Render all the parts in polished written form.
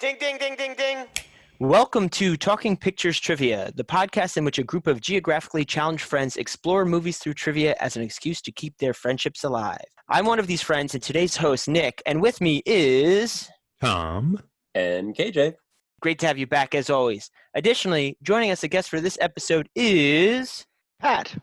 Ding, ding, ding, ding, ding. Welcome to Talking Pictures Trivia, the podcast in which a group of geographically challenged friends explore movies through trivia as an excuse to keep their friendships alive. I'm one of these friends and today's host, Nick, and with me is... Tom. And KJ. Great to have you back as always. Additionally, joining us a guest for this episode is... Pat.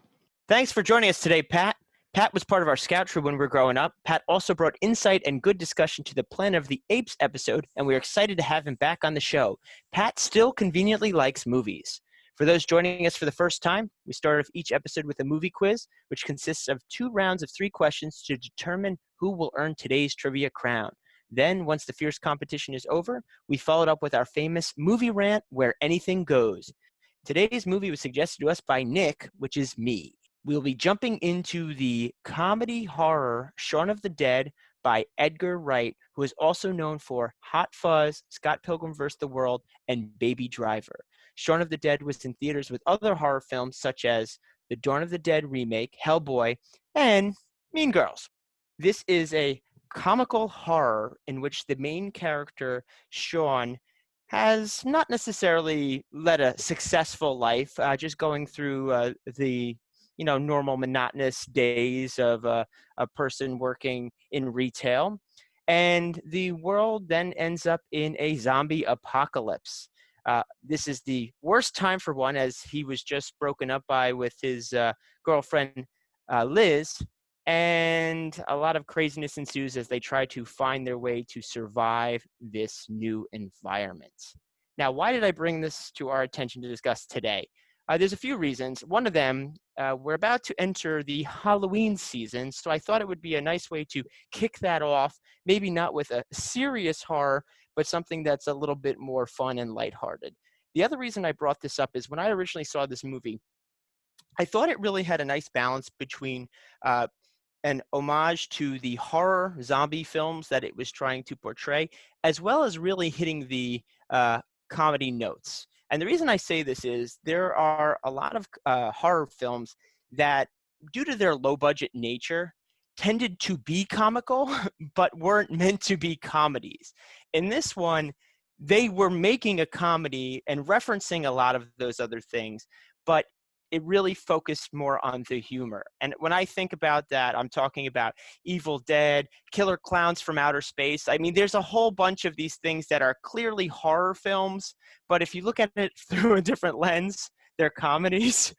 Thanks for joining us today, Pat. Pat was part of our scout troop when we were growing up. Pat also brought insight and good discussion to the Planet of the Apes episode, and we're excited to have him back on the show. Pat still conveniently likes movies. For those joining us for the first time, we start off each episode with a movie quiz, which consists of 2 rounds of 3 questions to determine who will earn today's trivia crown. Then, once the fierce competition is over, we followed up with our famous movie rant, Where Anything Goes. Today's movie was suggested to us by Nick, which is me. We'll be jumping into the comedy horror Shaun of the Dead by Edgar Wright, who is also known for Hot Fuzz, Scott Pilgrim vs. the World, and Baby Driver. Shaun of the Dead was in theaters with other horror films such as the Dawn of the Dead remake, Hellboy, and Mean Girls. This is a comical horror in which the main character, Shaun, has not necessarily led a successful life, just going through the normal monotonous days of a person working in retail. And the world then ends up in a zombie apocalypse. This is the worst time for one, as he was just broken up with his girlfriend, Liz. And a lot of craziness ensues as they try to find their way to survive this new environment. Now, why did I bring this to our attention to discuss today? There's a few reasons. One of them, we're about to enter the Halloween season, so I thought it would be a nice way to kick that off, maybe not with a serious horror, but something that's a little bit more fun and lighthearted. The other reason I brought this up is when I originally saw this movie, I thought it really had a nice balance between an homage to the horror zombie films that it was trying to portray, as well as really hitting the comedy notes. And the reason I say this is there are a lot of horror films that, due to their low-budget nature, tended to be comical, but weren't meant to be comedies. In this one, they were making a comedy and referencing a lot of those other things, but it really focused more on the humor. And when I think about that, I'm talking about Evil Dead, Killer Clowns from Outer Space. I mean, there's a whole bunch of these things that are clearly horror films, but if you look at it through a different lens, they're comedies.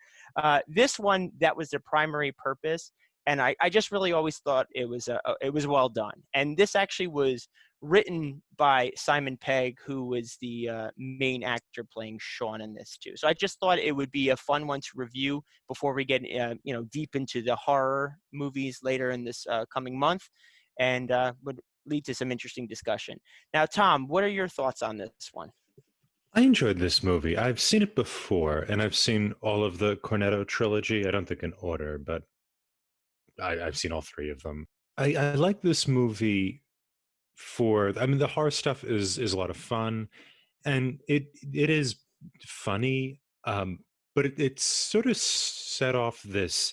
This one, that was their primary purpose. And I just really always thought it was well done. And this actually was written by Simon Pegg, who was the main actor playing Shaun in this too. So I just thought it would be a fun one to review before we get deep into the horror movies later in this coming month, and would lead to some interesting discussion. Now, Tom, what are your thoughts on this one? I enjoyed this movie. I've seen it before, and I've seen all of the Cornetto trilogy. I don't think in order, but I've seen all 3 of them. I like this movie the horror stuff is a lot of fun, and it is funny, but it sort of set off this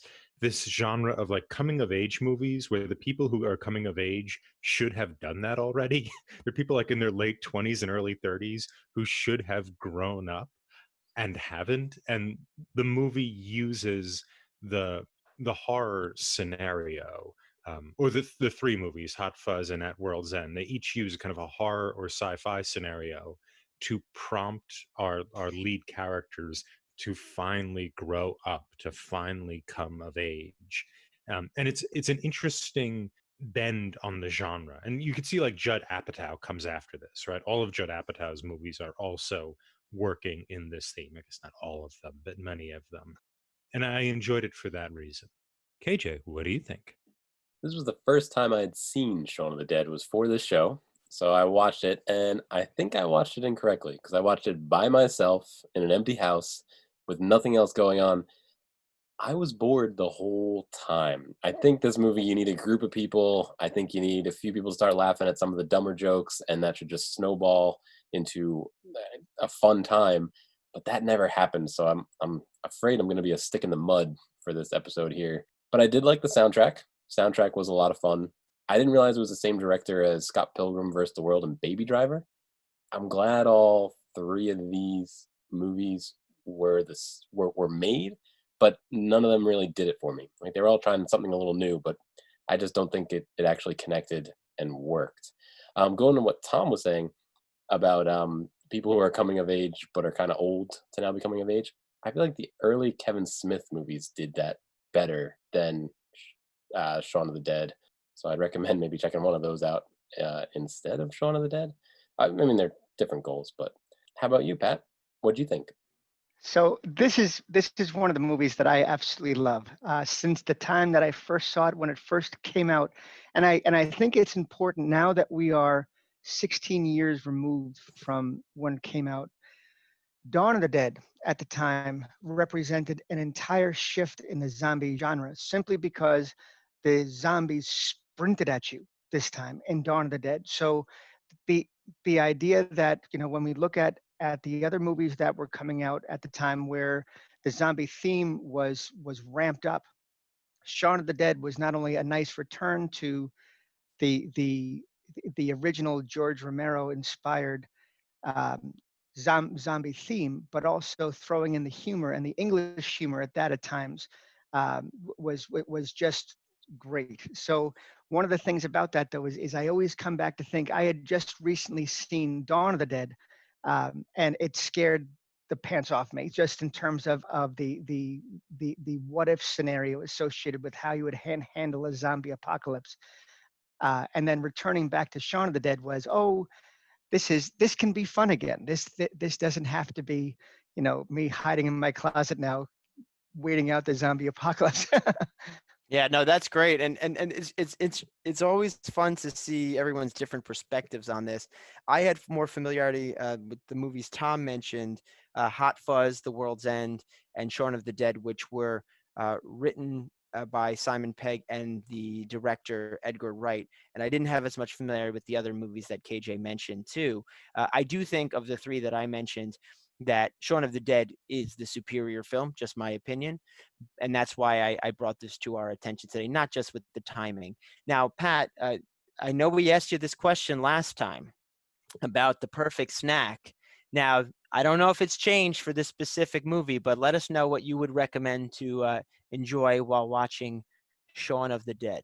genre of like coming of age movies where the people who are coming of age should have done that already. They're people like in their late 20s and early 30s who should have grown up and haven't. And the movie uses the horror scenario, or the 3 movies, Hot Fuzz and At World's End. They each use kind of a horror or sci-fi scenario to prompt our lead characters to finally grow up, to finally come of age. And it's an interesting bend on the genre. And you can see like Judd Apatow comes after this, right? All of Judd Apatow's movies are also working in this theme. I guess not all of them, but many of them. And I enjoyed it for that reason. KJ, what do you think? This was the first time I had seen Shaun of the Dead was for this show. So I watched it, and I think I watched it incorrectly because I watched it by myself in an empty house with nothing else going on. I was bored the whole time. I think this movie, you need a group of people. I think you need a few people to start laughing at some of the dumber jokes, and that should just snowball into a fun time. But that never happened, so I'm afraid I'm going to be a stick in the mud for this episode here. But I did like the soundtrack. Soundtrack was a lot of fun. I didn't realize it was the same director as Scott Pilgrim vs. the World and Baby Driver. I'm glad all three of these movies were made, but none of them really did it for me. Like they were all trying something a little new, but I just don't think it actually connected and worked. Going to what Tom was saying about people who are coming of age but are kind of old to now becoming of age. I feel like the early Kevin Smith movies did that better than Shaun of the Dead. So I'd recommend maybe checking one of those out instead of Shaun of the Dead. I mean, they're different goals, but how about you, Pat? What do you think? So this is one of the movies that I absolutely love. Since the time that I first saw it when it first came out, and I think it's important now that we are 16 years removed from when it came out. Dawn of the Dead at the time represented an entire shift in the zombie genre simply because the zombies sprinted at you this time in Dawn of the Dead. So the the idea that when we look at the other movies that were coming out at the time where the zombie theme was ramped up, Shaun of the Dead was not only a nice return to the the the original George Romero inspired um, zombie theme, but also throwing in the humor and the English humor at that at times was just great. So one of the things about that though is I always come back to think I had just recently seen Dawn of the Dead, and it scared the pants off me just in terms of the what if scenario associated with how you would handle a zombie apocalypse. And then returning back to Shaun of the Dead was, oh, this can be fun again. This doesn't have to be, me hiding in my closet now, waiting out the zombie apocalypse. Yeah, no, that's great, and it's always fun to see everyone's different perspectives on this. I had more familiarity with the movies Tom mentioned, Hot Fuzz, The World's End, and Shaun of the Dead, which were written by Simon Pegg and the director Edgar Wright. And I didn't have as much familiarity with the other movies that KJ mentioned too. I do think of the three that I mentioned that Shaun of the Dead is the superior film, just my opinion, and that's why I brought this to our attention today, not just with the timing. Now, Pat, I know we asked you this question last time about the perfect snack. Now, I don't know if it's changed for this specific movie, but let us know what you would recommend to enjoy while watching Shaun of the Dead.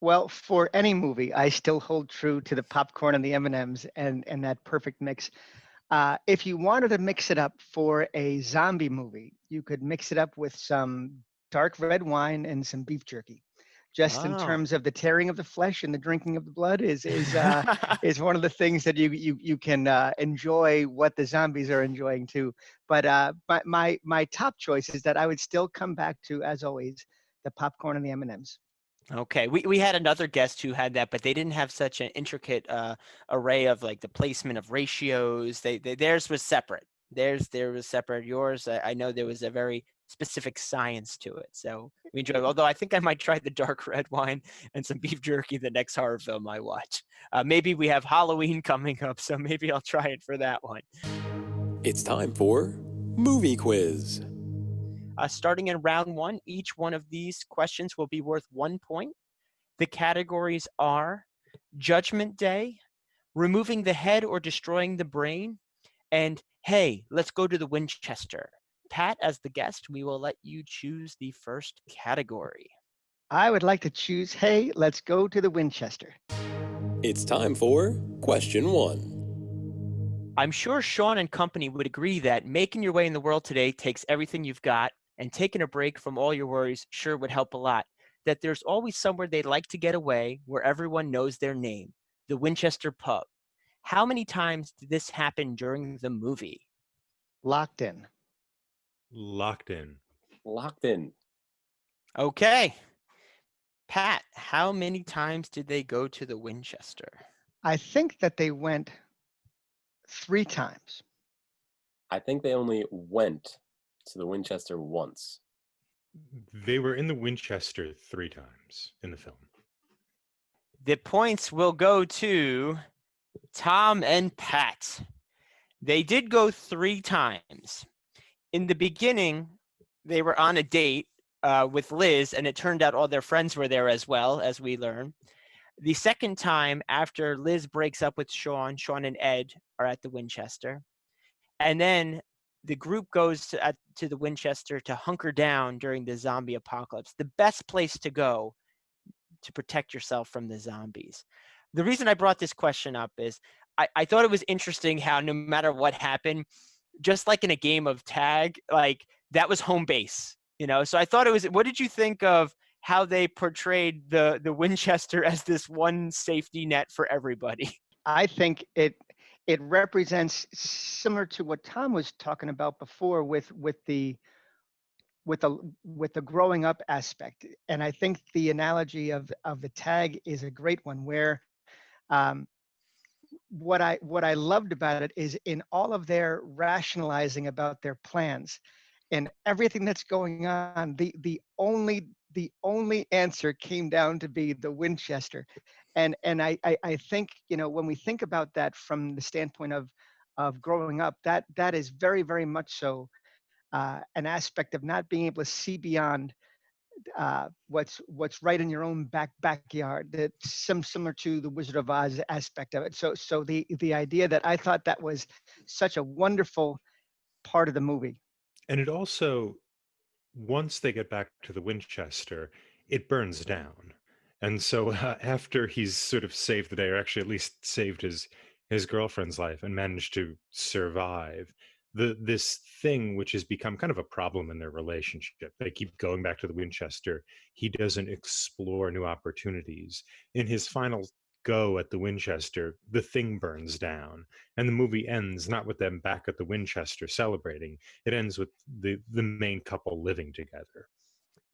Well, for any movie, I still hold true to the popcorn and the M&Ms and that perfect mix. If you wanted to mix it up for a zombie movie, you could mix it up with some dark red wine and some beef jerky. Just in Oh. terms of the tearing of the flesh and the drinking of the blood is one of the things that you can enjoy what the zombies are enjoying too. But my top choice is that I would still come back to, as always, the popcorn and the M&Ms. Okay, we had another guest who had that, but they didn't have such an intricate array of like the placement of ratios. Theirs was separate. There was separate. Yours, I know there was a very specific science to it. So we enjoyed it. Although I think I might try the dark red wine and some beef jerky the next horror film I watch. Maybe we have Halloween coming up, so maybe I'll try it for that one. It's time for Movie Quiz. Starting in round one, each one of these questions will be worth 1 point. The categories are Judgment Day, removing the head or destroying the brain, and hey, let's go to the Winchester. Pat, as the guest, we will let you choose the first category. I would like to choose, hey, let's go to the Winchester. It's time for question one. I'm sure Shaun and company would agree that making your way in the world today takes everything you've got, and taking a break from all your worries sure would help a lot. That there's always somewhere they'd like to get away where everyone knows their name, the Winchester Pub. How many times did this happen during the movie? Locked in. Locked in. Locked in. Okay. Pat, how many times did they go to the Winchester? I think that they went 3 times. I think they only went to the Winchester once. They were in the Winchester 3 times in the film. The points will go to Tom and Pat. They did go 3 times. In the beginning, they were on a date with Liz, and it turned out all their friends were there as well, as we learn. The second time, after Liz breaks up with Shaun, Shaun and Ed are at the Winchester. And then the group goes to the Winchester to hunker down during the zombie apocalypse. The best place to go to protect yourself from the zombies. The reason I brought this question up is I thought it was interesting how no matter what happened, just like in a game of tag, like that was home base, you know? So I thought it was, what did you think of how they portrayed the Winchester as this one safety net for everybody? I think it represents, similar to what Tom was talking about before, with the growing up aspect. And I think the analogy of the tag is a great one, where um, what I loved about it is, in all of their rationalizing about their plans and everything that's going on, the only answer came down to be the Winchester. And I think, when we think about that from the standpoint of growing up, that is very, very much so an aspect of not being able to see beyond what's right in your own backyard. That's similar to the Wizard of Oz aspect of it. So the idea, that I thought that was such a wonderful part of the movie. And it also, once they get back to the Winchester, it burns down. And so after he's sort of saved the day, or actually at least saved his girlfriend's life and managed to survive, this thing which has become kind of a problem in their relationship. They keep going back to the Winchester. He doesn't explore new opportunities. In his final go at the Winchester, the thing burns down. And the movie ends not with them back at the Winchester celebrating. It ends with the main couple living together.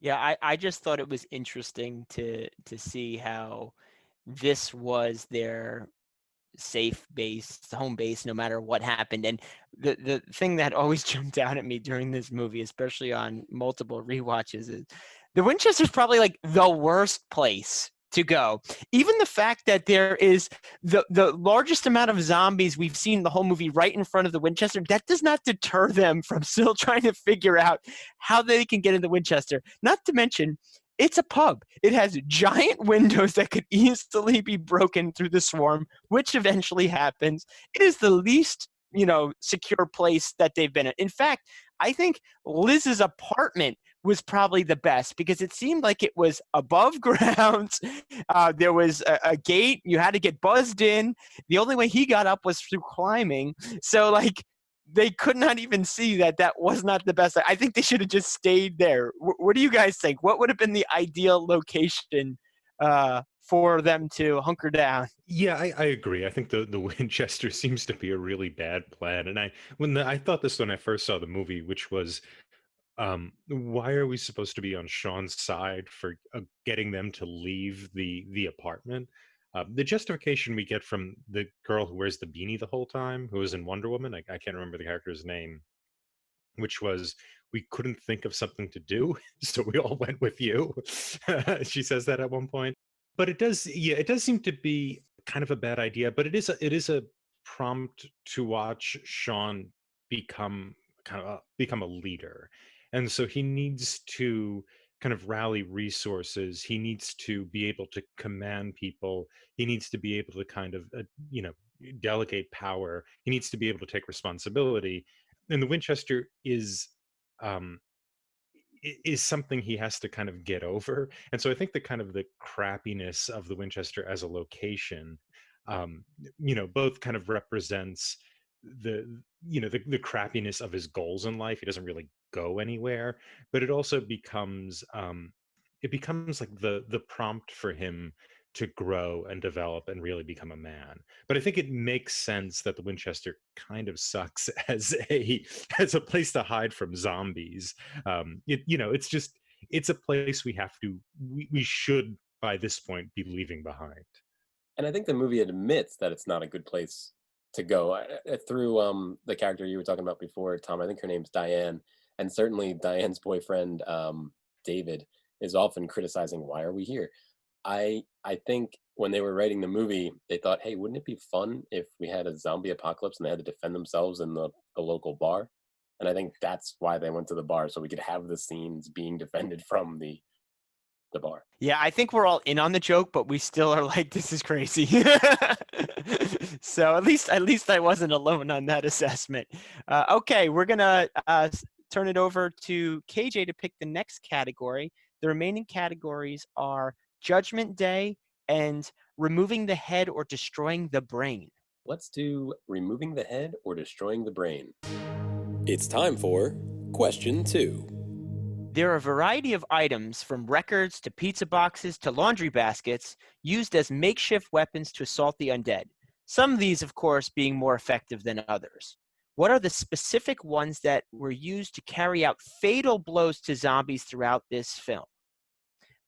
Yeah, I just thought it was interesting to see how this was their safe base, home base, no matter what happened. And the thing that always jumped out at me during this movie, especially on multiple rewatches, is the Winchester's probably like the worst place to go. Even the fact that there is the largest amount of zombies we've seen in the whole movie right in front of the Winchester, that does not deter them from still trying to figure out how they can get in the Winchester. Not to mention, it's a pub. It has giant windows that could easily be broken through the swarm, which eventually happens. It is the least, secure place that they've been in. In fact, I think Liz's apartment was probably the best, because it seemed like it was above ground. There was a gate. You had to get buzzed in. The only way he got up was through climbing. So, like, they could not even see that was not the best. I think they should have just stayed there. What do you guys think? What would have been the ideal location for them to hunker down? Yeah, I agree. I think the Winchester seems to be a really bad plan. And I thought this when I first saw the movie, which was, why are we supposed to be on Sean's side for getting them to leave the apartment? The justification we get from the girl who wears the beanie the whole time, who was in Wonder Woman, I can't remember the character's name, which was, we couldn't think of something to do, so we all went with you. She says that at one point. But it does seem to be kind of a bad idea, but it is a prompt to watch Sean become become a leader. And so he needs to kind of rally resources. He needs to be able to command people. He needs to be able to kind of delegate power. He needs to be able to take responsibility. And the Winchester um is something he has to kind of get over. And so I think the kind of the crappiness of the Winchester as a location, both kind of represents the crappiness of his goals in life. He doesn't really go anywhere, but it becomes like the prompt for him to grow and develop and really become a man. But I think it makes sense that the Winchester kind of sucks as a place to hide from zombies. It's a place we should by this point be leaving behind. And I think the movie admits that it's not a good place to go. Through the character you were talking about before, Tom. I think her name's Diane, and certainly Diane's boyfriend, David, is often criticizing, "Why are we here?" I think when they were writing the movie, they thought, "Hey, wouldn't it be fun if we had a zombie apocalypse and they had to defend themselves in the local bar?" And I think that's why they went to the bar, so we could have the scenes being defended from the bar. Yeah, I think we're all in on the joke, but we still are like, this is crazy. So at least I wasn't alone on that assessment. Okay, we're gonna turn it over to KJ to pick the next category. The remaining categories are Judgment Day and removing the head or destroying the brain. Let's do removing the head or destroying the brain. It's time for question 2. There are a variety of items, from records to pizza boxes to laundry baskets, used as makeshift weapons to assault the undead. Some of these, of course, being more effective than others. What are the specific ones that were used to carry out fatal blows to zombies throughout this film?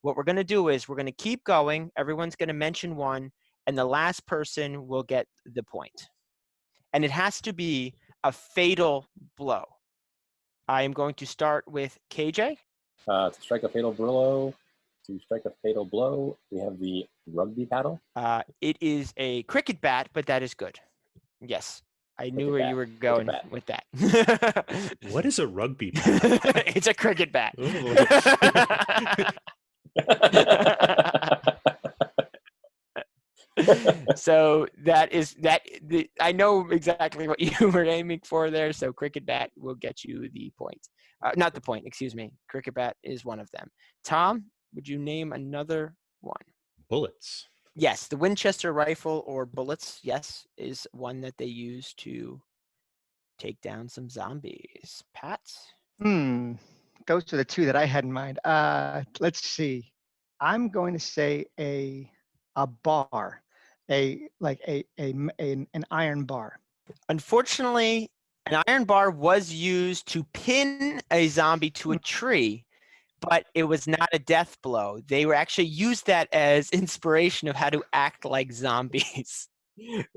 What we're going to do is we're going to keep going. Everyone's going to mention one, and the last person will get the point. And it has to be a fatal blow. I am going to start with KJ. To strike a fatal blow, we have the rugby paddle. It is a cricket bat, but that is good. Yes, I knew where you were going with that. What is a rugby bat? It's a cricket bat. So that is that. I know exactly what you were aiming for there. So cricket bat will get you the point. Not the point, excuse me. Cricket bat is one of them. Tom, would you name another one? Bullets. Yes, the Winchester rifle or bullets, yes, is one that they use to take down some zombies. Pat? Those are the two that I had in mind. Let's see. I'm going to say a bar, an iron bar. Unfortunately, an iron bar was used to pin a zombie to a tree, but it was not a death blow. They were actually used that as inspiration of how to act like zombies.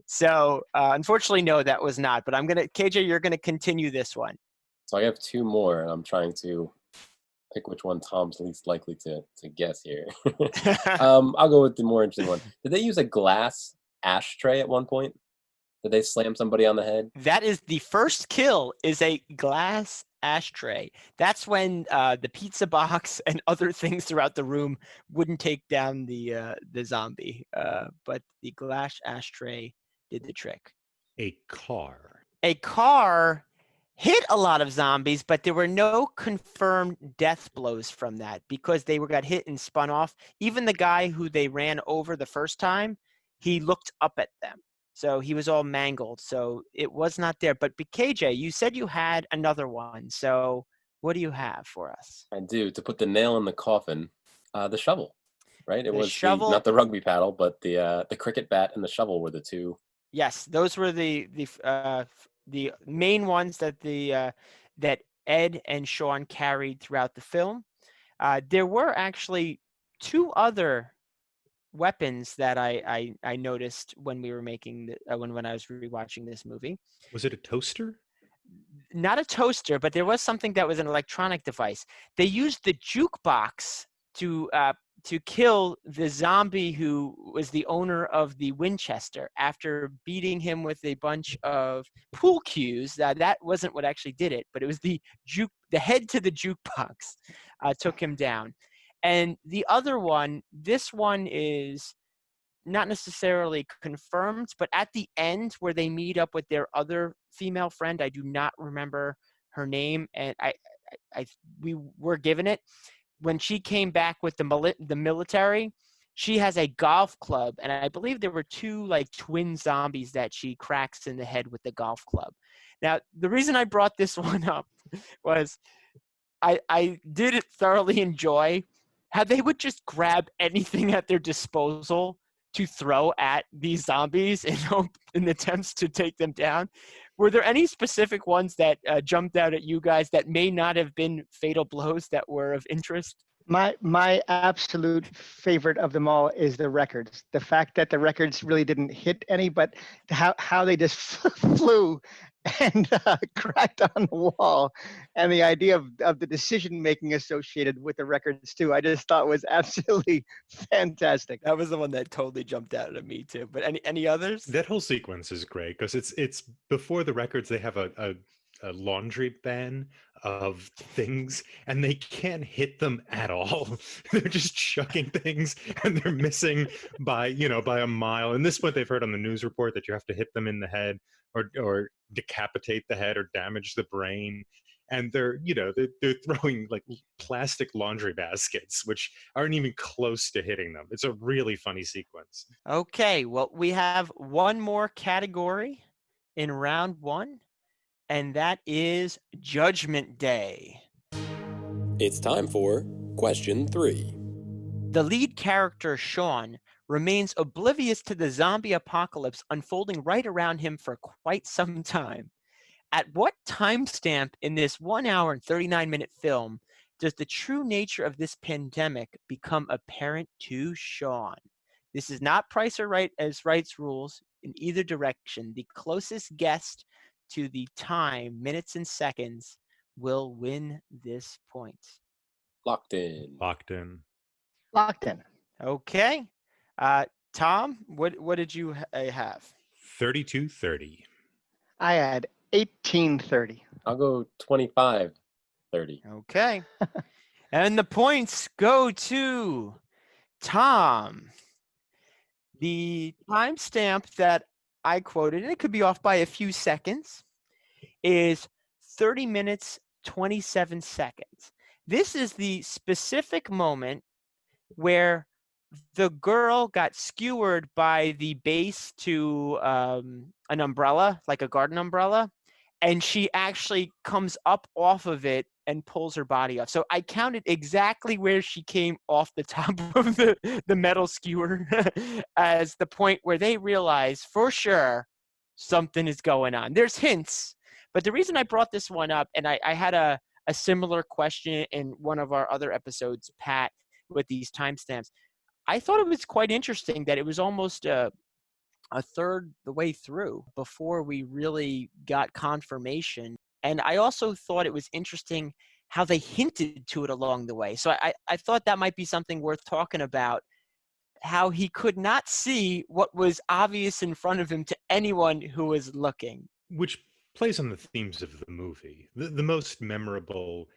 So unfortunately, no, that was not. But KJ, you're gonna continue this one. So I have 2 more, and I'm trying to pick which one Tom's least likely to guess here. I'll go with the more interesting one. Did they use a glass ashtray at one point? Did they slam somebody on the head? That is the first kill, is a glass ashtray. That's when the pizza box and other things throughout the room wouldn't take down the zombie. But the glass ashtray did the trick. A car. A car hit a lot of zombies, but there were no confirmed death blows from that because they got hit and spun off. Even the guy who they ran over the first time, he looked up at them. So he was all mangled. So it was not there. But KJ, you said you had another one. So what do you have for us? I do. To put the nail in the coffin, the shovel, right? It was shovel, not the rugby paddle, but the cricket bat and the shovel were the two. Yes, those were the main ones that that Ed and Shaun carried throughout the film. There were actually 2 other weapons that I noticed when we were making when I was rewatching this movie. Was it a toaster? Not a toaster, but there was something that was an electronic device. They used the jukebox to kill the zombie who was the owner of the Winchester after beating him with a bunch of pool cues. That wasn't what actually did it, but it was the head to the jukebox took him down. And the other one, this one is not necessarily confirmed, but at the end where they meet up with their other female friend, I do not remember her name, and we were given it. When she came back with the military, she has a golf club, and I believe there were 2 like twin zombies that she cracks in the head with the golf club. Now, the reason I brought this one up was I did thoroughly enjoy how they would just grab anything at their disposal to throw at these zombies in attempts to take them down. Were there any specific ones that jumped out at you guys that may not have been fatal blows that were of interest? My absolute favorite of them all is the records. The fact that the records really didn't hit any, but how they just flew and cracked on the wall, and the idea of the decision making associated with the records too, I just thought was absolutely fantastic. That was the one that totally jumped out at me too. But any others? That whole sequence is great because it's before the records. They have a laundry bin of things, and they can't hit them at all. They're just chucking things, and they're missing by a mile. And this point, they've heard on the news report that you have to hit them in the head, or decapitate the head, or damage the brain. And they're throwing like plastic laundry baskets, which aren't even close to hitting them. It's a really funny sequence. Okay, well, we have one more category in round one, and that is Judgment Day. It's time for question 3. The lead character, Shaun, remains oblivious to the zombie apocalypse unfolding right around him for quite some time. At what timestamp in this 1 hour and 39-minute film does the true nature of this pandemic become apparent to Shaun? This is not Price or Right as Right's rules in either direction. The closest guest to the time, minutes and seconds, will win this point. Locked in. Locked in. Locked in. Okay. Tom, what did you have? 32:30. I had 1830. I'll go 25:30. Okay. And the points go to Tom. The timestamp that I quoted, and it could be off by a few seconds, is 30 minutes, 27 seconds. This is the specific moment where the girl got skewered by the base to an umbrella, like a garden umbrella, and she actually comes up off of it and pulls her body off. So I counted exactly where she came off the top of the metal skewer as the point where they realize for sure something is going on. There's hints, but the reason I brought this one up, and I had a similar question in one of our other episodes, Pat, with these timestamps. I thought it was quite interesting that it was almost a third the way through before we really got confirmation. And I also thought it was interesting how they hinted to it along the way. So I thought that might be something worth talking about, how he could not see what was obvious in front of him to anyone who was looking. Which plays on the themes of the movie. The most memorable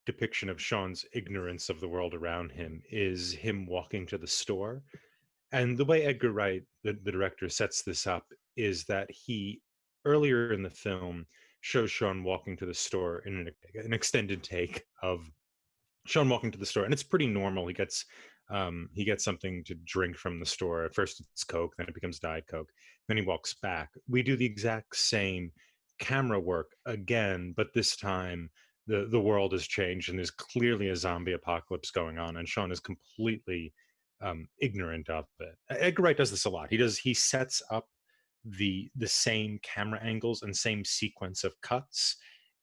depiction of Shaun's ignorance of the world around him is him walking to the store. And the way Edgar Wright, the director, sets this up is that he, earlier in the film, shows Shaun walking to the store in an extended take of Shaun walking to the store. And it's pretty normal. He gets something to drink from the store. At first it's Coke, then it becomes Diet Coke. Then he walks back. We do the exact same camera work again, but this time the world has changed and there's clearly a zombie apocalypse going on, and Shaun is completely ignorant of it. Edgar Wright does this a lot. He sets up the same camera angles and same sequence of cuts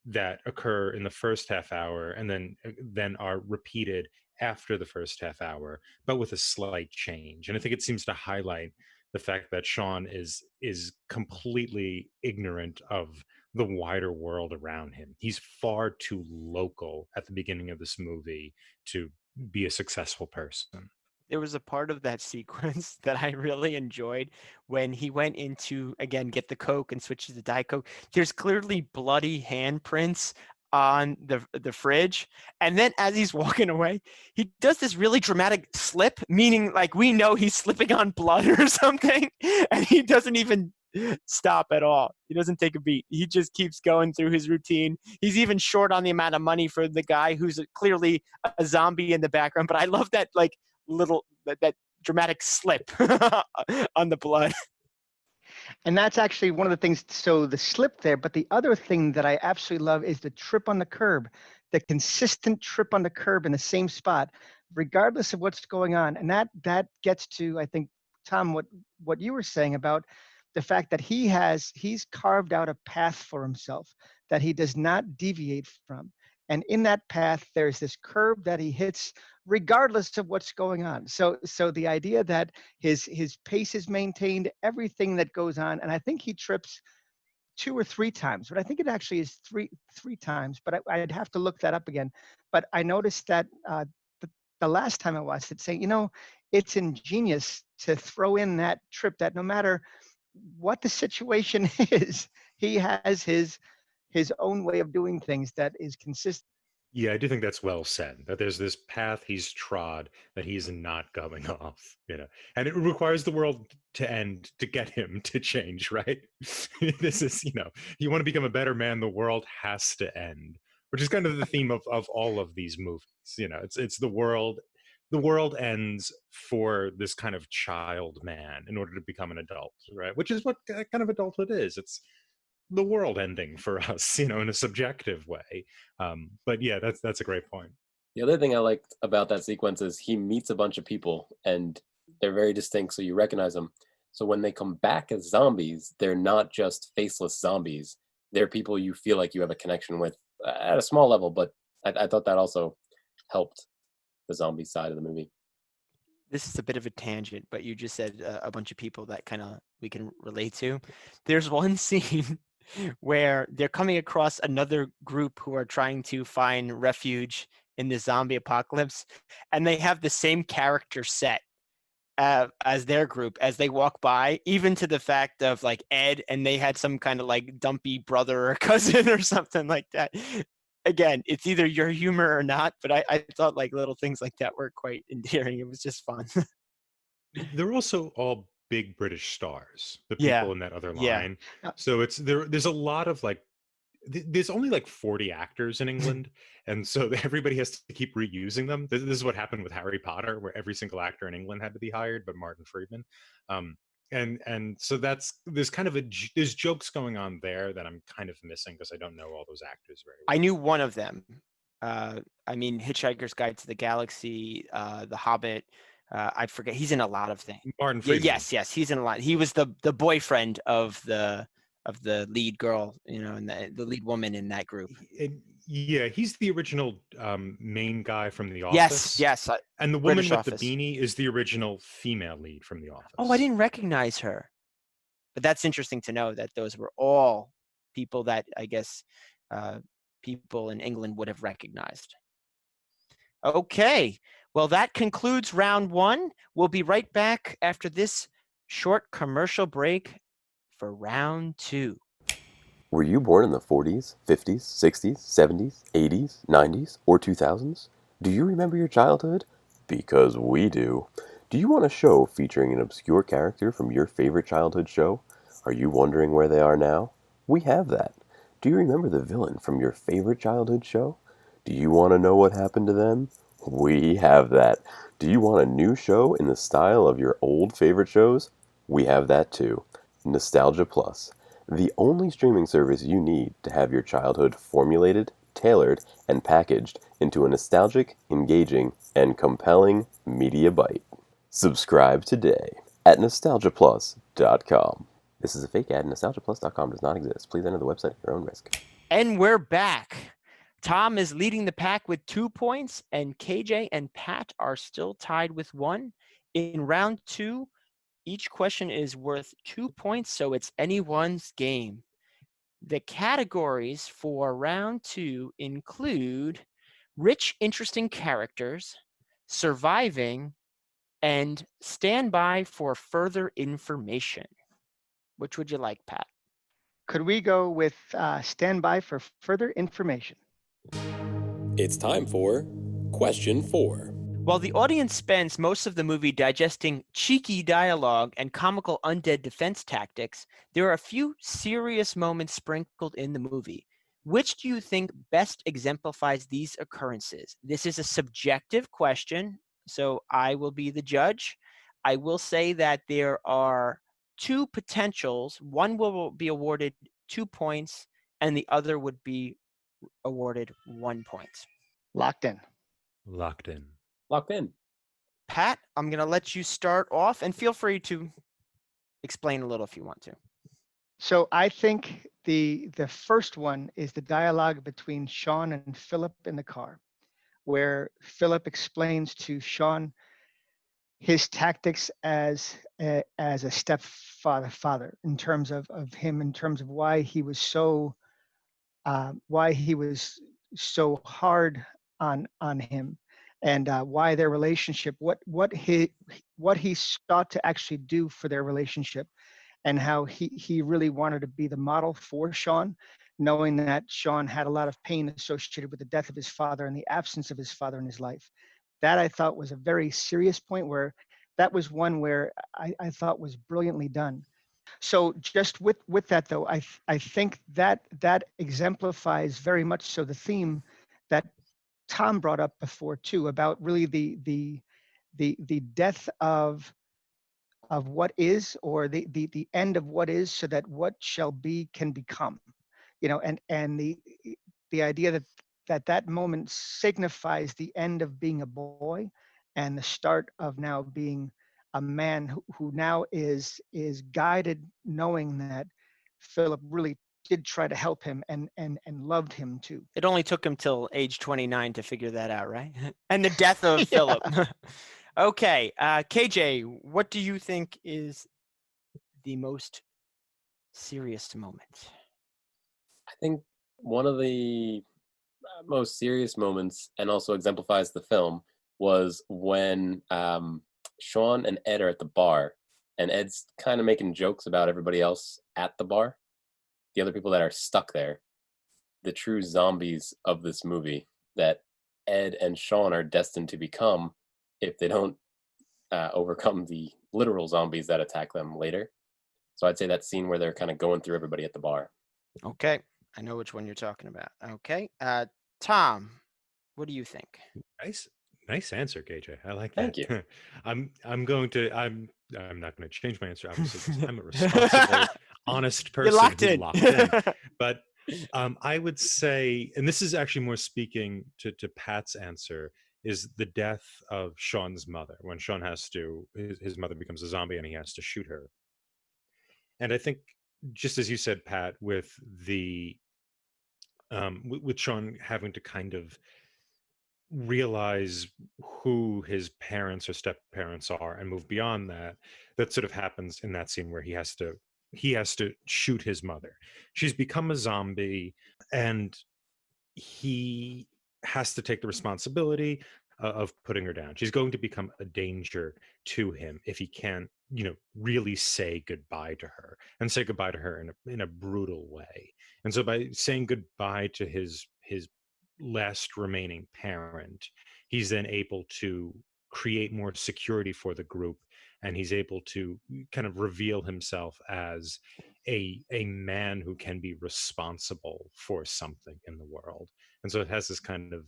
that occur in the first half hour and then are repeated after the first half hour, but with a slight change. And I think it seems to highlight the fact that Shaun is completely ignorant of the wider world around him. He's far too local at the beginning of this movie to be a successful person. There was a part of that sequence that I really enjoyed when he went into, again, get the Coke and switches to Diet Coke. There's clearly bloody handprints on the fridge. And then as he's walking away, he does this really dramatic slip, meaning like we know he's slipping on blood or something. And he doesn't even stop at all. He doesn't take a beat. He just keeps going through his routine. He's even short on the amount of money for the guy who's clearly a zombie in the background. But I love that that dramatic slip on the blood. And that's actually one of the things. So the slip there, but the other thing that I absolutely love is the trip on the curb, the consistent trip on the curb in the same spot, regardless of what's going on. And that gets to, I think, Tom, what you were saying about the fact that he's carved out a path for himself that he does not deviate from. And in that path, there's this curb that he hits regardless of what's going on. So the idea that his pace is maintained, everything that goes on, and I think he trips 2 or 3 times, but I think it actually is three times, but I'd have to look that up again. But I noticed that the last time I watched it, saying, it's ingenious to throw in that trip, that no matter what the situation is, he has his his own way of doing things that is consistent. Yeah, I do think that's well said. That there's this path he's trod that he's not going off, and it requires the world to end to get him to change, right? This is, you want to become a better man, the world has to end, which is kind of the theme of all of these movies. It's the world ends for this kind of child man in order to become an adult, right? Which is what kind of adulthood is. It's the world ending for us, in a subjective way. But yeah, that's a great point. The other thing I liked about that sequence is he meets a bunch of people and they're very distinct, so you recognize them. So when they come back as zombies, they're not just faceless zombies. They're people you feel like you have a connection with at a small level, but I thought that also helped the zombie side of the movie. This is a bit of a tangent, but you just said a bunch of people that kind of we can relate to. There's one scene where they're coming across another group who are trying to find refuge in the zombie apocalypse, and they have the same character set as their group as they walk by, even to the fact of like Ed, and they had some kind of like dumpy brother or cousin or something like that. Again, it's either your humor or not, but I thought like little things like that were quite endearing. It was just fun. They're also all big British stars, the Yeah. people in that other Yeah. line. So it's there's a lot of like there's only like 40 actors in England, and so everybody has to keep reusing them. This is what happened with Harry Potter, where every single actor in England had to be hired, but Martin Freeman. And so there's kind of there's jokes going on there that I'm kind of missing because I don't know all those actors very well. I knew one of them. I mean, Hitchhiker's Guide to the Galaxy, The Hobbit. I forget. He's in a lot of things. Martin Yeah, Freeman. yes, he's in a lot. He was the boyfriend of the lead girl, and the lead woman in that group. Yeah, he's the original main guy from The Office. Yes. And the woman British with Office. the beanie is the original female lead from The Office. Oh, I didn't recognize her. But that's interesting to know that those were all people that I guess people in England would have recognized. Okay, well, that concludes round one. We'll be right back after this short commercial break for round two. Were you born in the 40s, 50s, 60s, 70s, 80s, 90s, or 2000s? Do you remember your childhood? Because we do. Do you want a show featuring an obscure character from your favorite childhood show? Are you wondering where they are now? We have that. Do you remember the villain from your favorite childhood show? Do you want to know what happened to them? We have that. Do you want a new show in the style of your old favorite shows? We have that too. Nostalgia Plus, the only streaming service you need to have your childhood formulated, tailored, and packaged into a nostalgic, engaging, and compelling media bite. Subscribe today at nostalgiaplus.com. This is a fake ad. Nostalgiaplus.com does not exist. Please enter the website at your own risk. And we're back. Tom is leading the pack with 2 points, and KJ and Pat are still tied with 1. In round two, each question is worth 2 points, so it's anyone's game. The categories for round two include rich, interesting characters, surviving, and stand by for further information. Which would you like, Pat? Could we go with stand by for further information? It's time for question 4. While the audience spends most of the movie digesting cheeky dialogue and comical undead defense tactics, there are a few serious moments sprinkled in the movie. Which do you think best exemplifies these occurrences? This is a subjective question, so I will be the judge. I will say that there are 2 potentials. One will be awarded 2 points, and the other would be awarded 1 point. Locked in. Locked in. Locked in. Pat, I'm going to let you start off, and feel free to explain a little if you want to. So I think the first one is the dialogue between Shaun and Philip in the car, where Philip explains to Shaun his tactics as a stepfather in terms of him, in terms of why he was so hard on him, and why their relationship, what he sought to actually do for their relationship, and how he really wanted to be the model for Shaun, knowing that Shaun had a lot of pain associated with the death of his father and the absence of his father in his life. That I thought was a very serious point where that was one where I thought was brilliantly done. So just with that though, I think that that exemplifies very much so the theme that Tom brought up before too, about really the death of what is, or the end of what is, so that what shall be can become. And the idea that moment signifies the end of being a boy and the start of now being a man who now is guided, knowing that Philip really did try to help him and loved him too. It only took him till age 29 to figure that out, right? And the death of Yeah. Philip. Okay, KJ, what do you think is the most serious moment? I think one of the most serious moments, and also exemplifies the film, was when Sean and Ed are at the bar, and Ed's kind of making jokes about everybody else at the bar, the other people that are stuck there, the true zombies of this movie that Ed and Sean are destined to become if they don't overcome the literal zombies that attack them later. So I'd say that scene where they're kind of going through everybody at the bar. Okay, I know which one you're talking about. Okay, Tom, what do you think? Nice answer, KJ. I like Thank that. you. I'm not going to change my answer, obviously, because I'm a responsible, honest You're person locked who in. locked in. But I would say, and this is actually more speaking to Pat's answer, is the death of Sean's mother. When Sean his mother becomes a zombie and he has to shoot her. And I think, just as you said, Pat, with with Sean having to kind of realize who his parents or step parents are and move beyond that, that sort of happens in that scene where he has to shoot his mother. She's become a zombie, and he has to take the responsibility of putting her down. She's going to become a danger to him if he can't, really say goodbye to her, and say goodbye to her in a brutal way. And so by saying goodbye to his last remaining parent, he's then able to create more security for the group, and he's able to kind of reveal himself as a man who can be responsible for something in the world. And so it has this kind of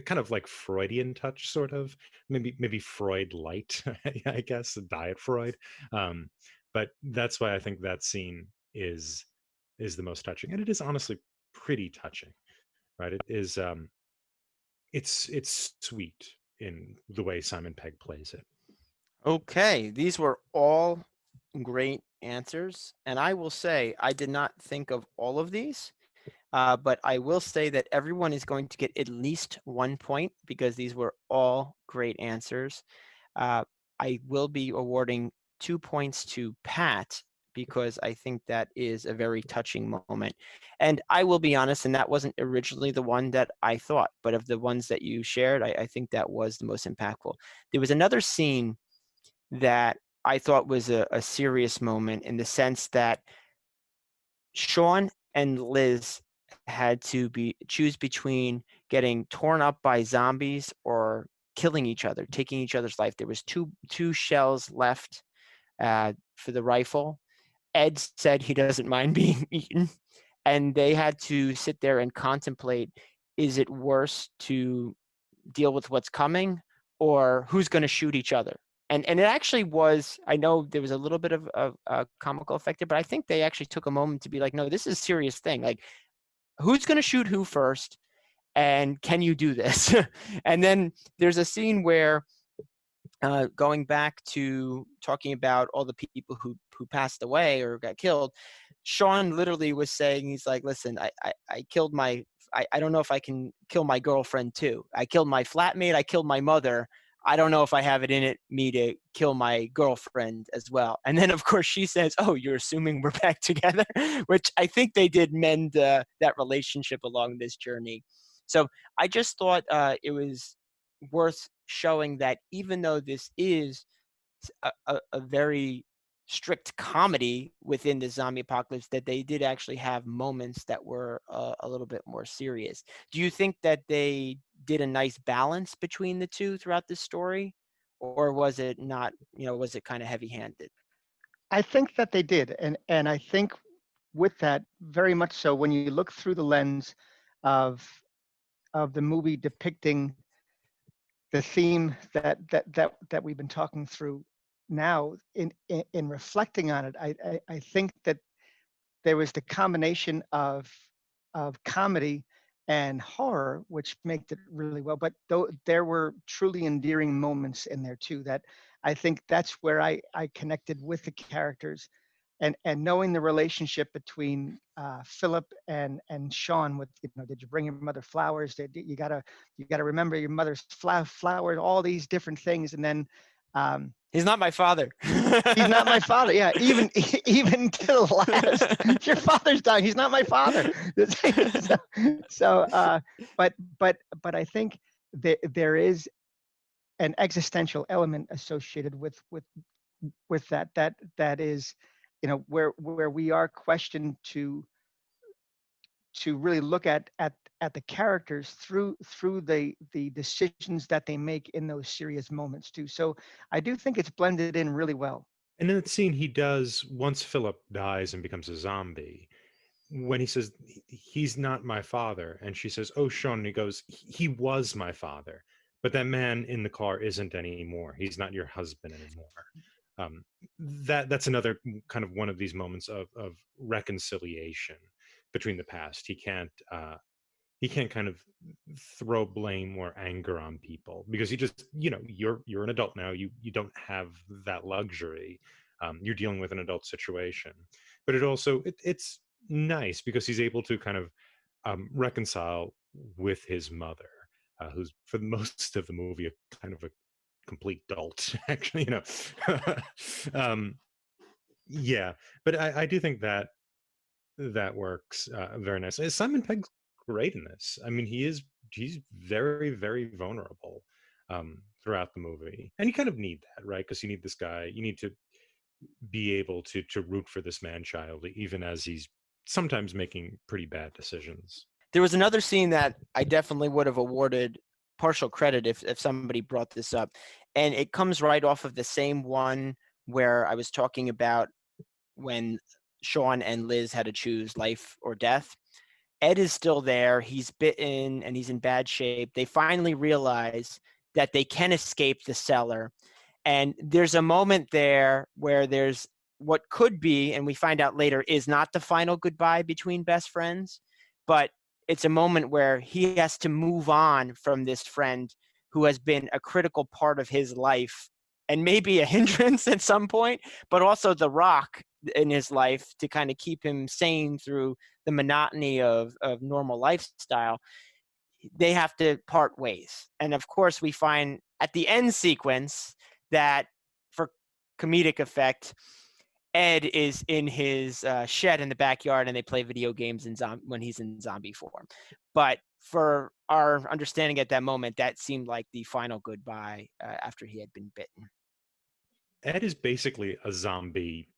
kind of like Freudian touch, sort of, maybe Freud light, I guess, diet Freud. Um, but that's why I think that scene is the most touching, and it is honestly pretty touching, right? It is it's sweet in the way Simon Pegg plays it. Okay, these were all great answers. And I will say, I did not think of all of these, but I will say that everyone is going to get at least 1 point because these were all great answers. I will be awarding 2 points to Pat because I think that is a very touching moment. And I will be honest, and that wasn't originally the one that I thought, but of the ones that you shared, I think that was the most impactful. There was another scene that I thought was a serious moment, in the sense that Shaun and Liz had to choose between getting torn up by zombies or killing each other, taking each other's life. There was two shells left for the rifle. Ed said he doesn't mind being eaten, and they had to sit there and contemplate: is it worse to deal with what's coming, or who's going to shoot each other? And it actually was, I know there was a little bit of a comical effect there, but I think they actually took a moment to be like, no, this is a serious thing. Like, who's going to shoot who first? And can you do this? And then there's a scene where, going back to talking about all the people who passed away or got killed, Shaun literally was saying, he's like, listen, I killed I don't know if I can kill my girlfriend too. I killed my flatmate. I killed my mother. I don't know if I have it in me to kill my girlfriend as well. And then, of course, she says, oh, you're assuming we're back together, which I think they did mend that relationship along this journey. So I just thought it was worth showing that even though this is a very strict comedy within the zombie apocalypse, that they did actually have moments that were a little bit more serious. Do you think that they did a nice balance between the two throughout the story, or was it not? Was it kind of heavy-handed? I think that they did, and I think with that, very much so, when you look through the lens of the movie depicting the theme that we've been talking through now, in reflecting on it, I think that there was the combination of comedy and horror, which made it really well. But though there were truly endearing moments in there too, that I think that's where I connected with the characters, and knowing the relationship between Philip and Shaun. With, did you bring your mother flowers? You gotta remember your mother's flowers. All these different things, and then. He's not my father. He's not my father. Yeah, even to the last, your father's dying. He's not my father. But I think there is an existential element associated with that is, where we are questioned to really look at the characters through the decisions that they make in those serious moments too. So I do think it's blended in really well. And in that scene, he does, once Philip dies and becomes a zombie, when he says, he's not my father, and she says, oh, Shaun, and he goes, he was my father, but that man in the car isn't anymore. He's not your husband anymore. That's another kind of one of these moments of reconciliation between the past. He can't kind of throw blame or anger on people, because he just, you're an adult now. You don't have that luxury. You're dealing with an adult situation. But it's nice because he's able to kind of reconcile with his mother, who's for most of the movie a kind of a complete dolt, actually. Yeah, but I do think that works very nicely. Simon Pegg's great in this. I mean, he's very, very vulnerable throughout the movie, and you kind of need that, right? Because you need this guy. You need to be able to root for this man-child, even as he's sometimes making pretty bad decisions. There was another scene that I definitely would have awarded partial credit if somebody brought this up, and it comes right off of the same one where I was talking about when Shaun and Liz had to choose life or death. Ed is still there. He's bitten and he's in bad shape. They finally realize that they can escape the cellar. And there's a moment there where there's what could be, and we find out later, is not the final goodbye between best friends, but it's a moment where he has to move on from this friend who has been a critical part of his life and maybe a hindrance at some point, but also the rock in his life to kind of keep him sane through the monotony of normal lifestyle. They have to part ways. And of course, we find at the end sequence that, for comedic effect, Ed is in his shed in the backyard and they play video games when he's in zombie form. But for our understanding at that moment, that seemed like the final goodbye after he had been bitten. Ed is basically a zombie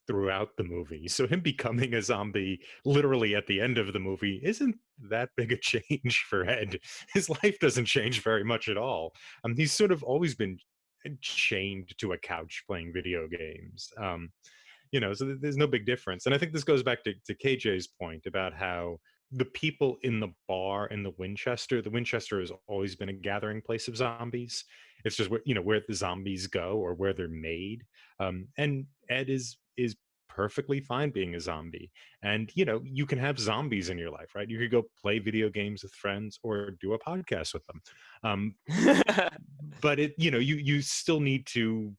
throughout the movie. So him becoming a zombie literally at the end of the movie isn't that big a change for Ed. His life doesn't change very much at all. He's sort of always been chained to a couch playing video games. So there's no big difference. And I think this goes back to KJ's point about how the people in the bar in the Winchester has always been a gathering place of zombies. It's just where the zombies go or where they're made. And Ed is perfectly fine being a zombie. And you can have zombies in your life, right? You could go play video games with friends or do a podcast with them. But you still need to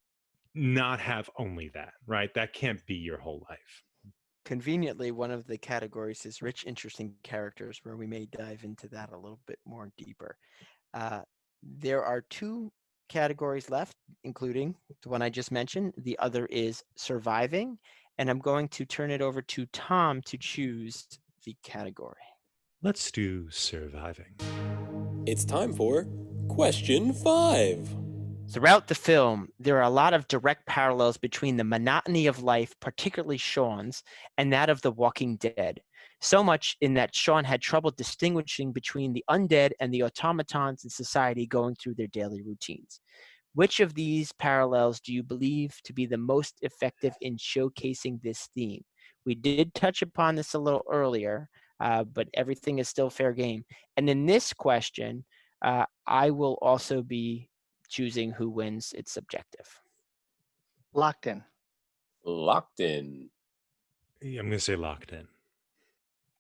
not have only that, right? That can't be your whole life. Conveniently, one of the categories is rich, interesting characters, where we may dive into that a little bit more deeper. There are two categories left, including the one I just mentioned. The other is surviving, and I'm going to turn it over to Tom to choose the category. Let's do surviving. It's time for question 5. Throughout the film, there are a lot of direct parallels between the monotony of life, particularly Shaun's, and that of the Walking Dead. So much in that Shaun had trouble distinguishing between the undead and the automatons in society going through their daily routines. Which of these parallels do you believe to be the most effective in showcasing this theme? We did touch upon this a little earlier, but everything is still fair game. And in this question, I will also be choosing who wins. It's subjective. Locked in. Locked in. Yeah, I'm going to say locked in.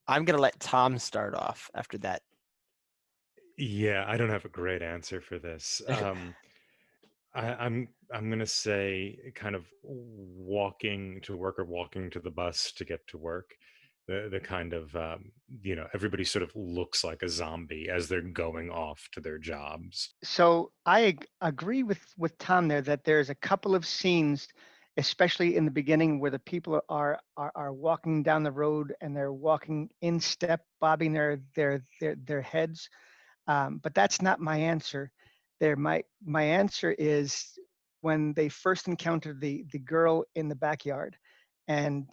I'm going to let Tom start off after that. Yeah, I don't have a great answer for this. I'm gonna say kind of walking to work or walking to the bus to get to work. The kind of everybody sort of looks like a zombie as they're going off to their jobs. So agree with Tom there that there's a couple of scenes, especially in the beginning, where the people are walking down the road and they're walking in step, bobbing their heads. But that's not my answer. My answer is when they first encounter the girl in the backyard, and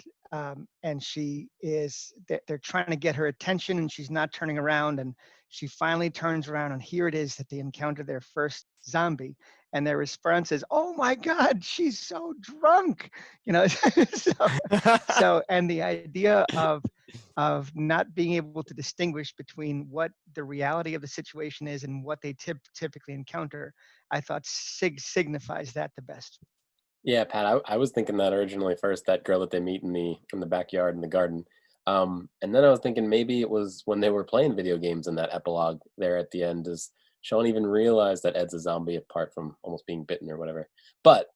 she is they're trying to get her attention, and she's not turning around, and she finally turns around, and here it is that they encounter their first zombie, and their response is, "Oh my God, she's so drunk," you know. So and the idea of not being able to distinguish between what the reality of the situation is and what they typically encounter, I thought signifies that the best. Yeah, Pat, I was thinking that originally first, that girl that they meet in the backyard in the garden. And then I was thinking maybe it was when they were playing video games in that epilogue there at the end. Does Sean even realize that Ed's a zombie apart from almost being bitten or whatever? But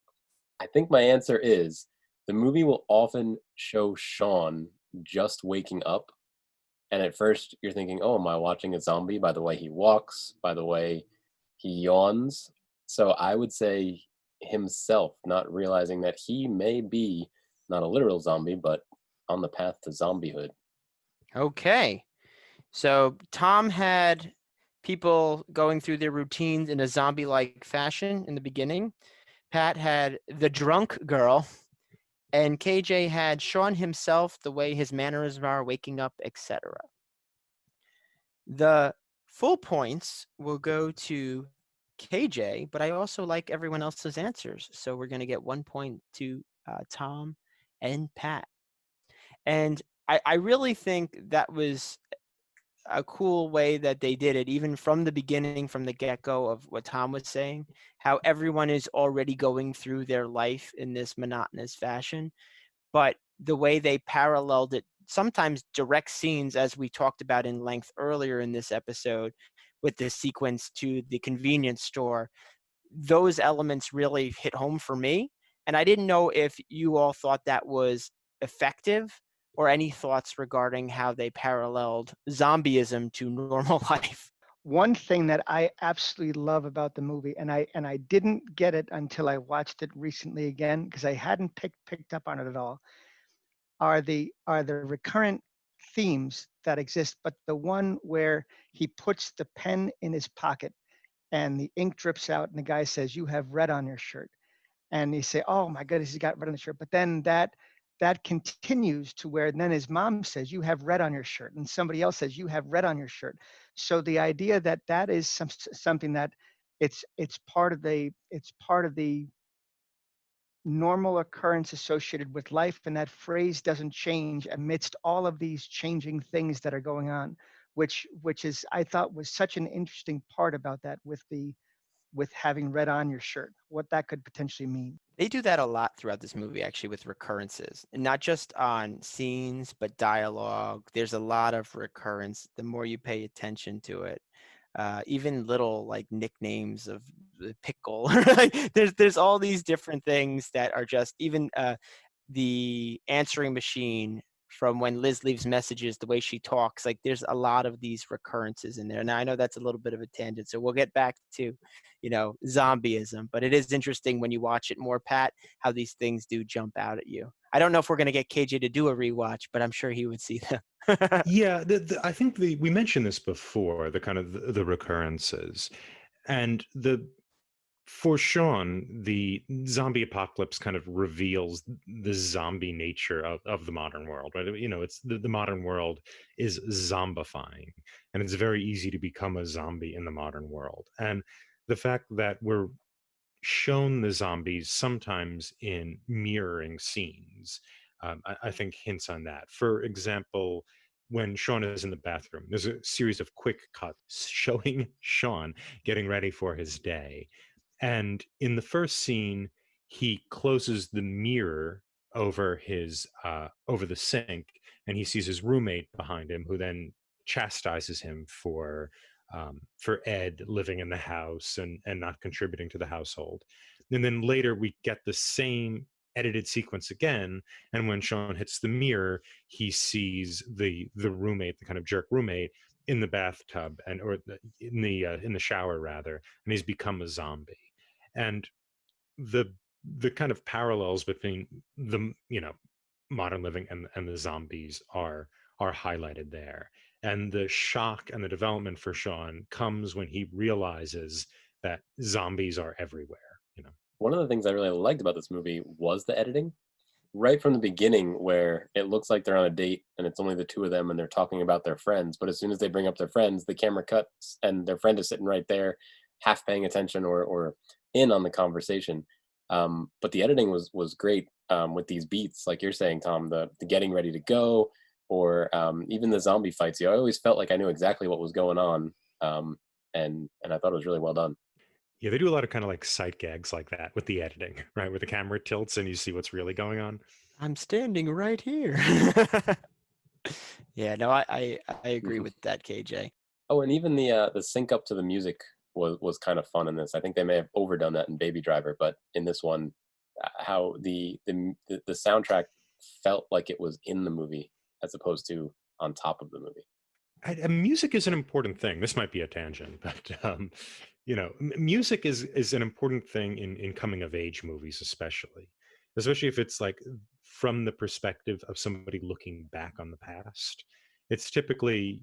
I think my answer is the movie will often show Sean just waking up. And at first you're thinking, oh, am I watching a zombie by the way he walks, by the way he yawns? So I would say himself not realizing that he may be not a literal zombie, but on the path to zombiehood. Okay. So Tom had people going through their routines in a zombie-like fashion in the beginning. Pat had the drunk girl, and KJ had Shaun himself, the way his mannerisms are, waking up, etc. The full points will go to KJ, but I also like everyone else's answers. So we're going to get 1 point to Tom and Pat. And I really think that was a cool way that they did it, even from the beginning, from the get-go of what Tom was saying, how everyone is already going through their life in this monotonous fashion. But the way they paralleled it, sometimes direct scenes, as we talked about in length earlier in this episode, with the sequence to the convenience store, those elements really hit home for me. And I didn't know if you all thought that was effective, or any thoughts regarding how they paralleled zombieism to normal life. One thing that I absolutely love about the movie, and I didn't get it until I watched it recently again because I hadn't picked up on it at all, are the recurrent themes that exist, but the one where he puts the pen in his pocket and the ink drips out and the guy says, "You have red on your shirt." And you say, "Oh my goodness, he's got red on the shirt." But then that continues to where then his mom says, "You have red on your shirt," and somebody else says, "You have red on your shirt." So the idea that that is something that it's part of the normal occurrence associated with life, and that phrase doesn't change amidst all of these changing things that are going on, which is I thought was such an interesting part about that with having red on your shirt, what that could potentially mean. They do that a lot throughout this movie, actually, with recurrences, and not just on scenes, but dialogue. There's a lot of recurrence the more you pay attention to it. Even little like nicknames of the pickle. Like, there's all these different things that are just even the answering machine from when Liz leaves messages, the way she talks, like there's a lot of these recurrences in there. Now I know that's a little bit of a tangent, so we'll get back to, zombieism, but it is interesting when you watch it more, Pat, how these things do jump out at you. I don't know if we're going to get KJ to do a rewatch, but I'm sure he would see them. Yeah, I think we mentioned this before, the kind of the recurrences, and For Shaun, the zombie apocalypse kind of reveals the zombie nature of the modern world, right? It's the modern world is zombifying, and it's very easy to become a zombie in the modern world. And the fact that we're shown the zombies sometimes in mirroring scenes, I think hints on that. For example, when Shaun is in the bathroom, there's a series of quick cuts showing Shaun getting ready for his day. And in the first scene, he closes the mirror over the sink, and he sees his roommate behind him, who then chastises him for Ed living in the house and not contributing to the household. And then later we get the same edited sequence again, and when Shaun hits the mirror, he sees the roommate, the kind of jerk roommate, in the bathtub in the shower rather, and he's become a zombie. And the the kind of parallels between the modern living and the zombies are highlighted there. And the shock and the development for Shaun comes when he realizes that zombies are everywhere. One of the things I really liked about this movie was the editing. Right from the beginning, where it looks like they're on a date and it's only the two of them and they're talking about their friends, but as soon as they bring up their friends, the camera cuts and their friend is sitting right there, half paying attention or in on the conversation. But the editing was great, with these beats, like you're saying, Tom, the getting ready to go, or even the zombie fights. I always felt like I knew exactly what was going on, and I thought it was really well done. Yeah, they do a lot of kind of like sight gags like that with the editing, right? Where the camera tilts and you see what's really going on. I'm standing right here. Yeah, no, I agree with that, KJ. Oh, and even the sync up to the music was kind of fun in this. I think they may have overdone that in Baby Driver, but in this one, how the soundtrack felt like it was in the movie as opposed to on top of the movie. Music is an important thing. This might be a tangent, but music is an important thing in coming of age movies, especially if it's like from the perspective of somebody looking back on the past. It's typically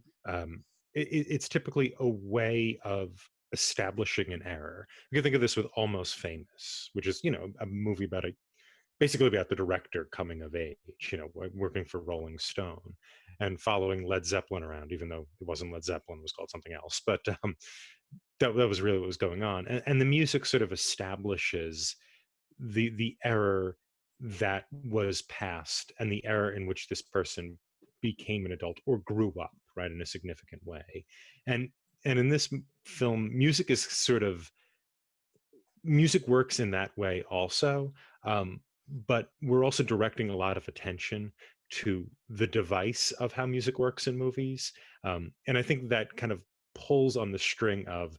it's typically a way of establishing an era. You can think of this with Almost Famous, which is a movie basically about the director coming of age, working for Rolling Stone and following Led Zeppelin around, even though it wasn't Led Zeppelin, it was called something else. But that was really what was going on. And the music sort of establishes the error that was past and the era in which this person became an adult or grew up, right, in a significant way. And in this film, music works in that way also, but we're also directing a lot of attention to the device of how music works in movies, and I think that kind of pulls on the string of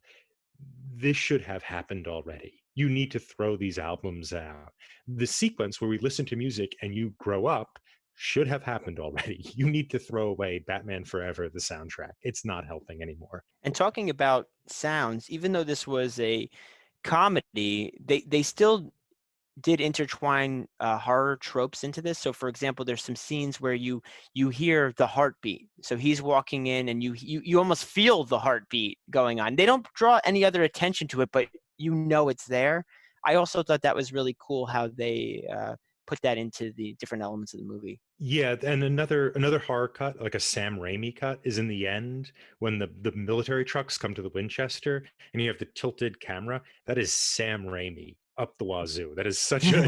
this should have happened already. You need to throw these albums out. The sequence where we listen to music and you grow up should have happened already. You need to throw away Batman Forever, the soundtrack. It's not helping anymore. And talking about sounds, even though this was a comedy, they still did intertwine horror tropes into this. So, for example, there's some scenes where you hear the heartbeat. So he's walking in, and you almost feel the heartbeat going on. They don't draw any other attention to it, but it's there. I also thought that was really cool how they put that into the different elements of the movie. Yeah, and another horror cut, like a Sam Raimi cut, is in the end when the military trucks come to the Winchester and you have the tilted camera. That is Sam Raimi up the wazoo. That is such a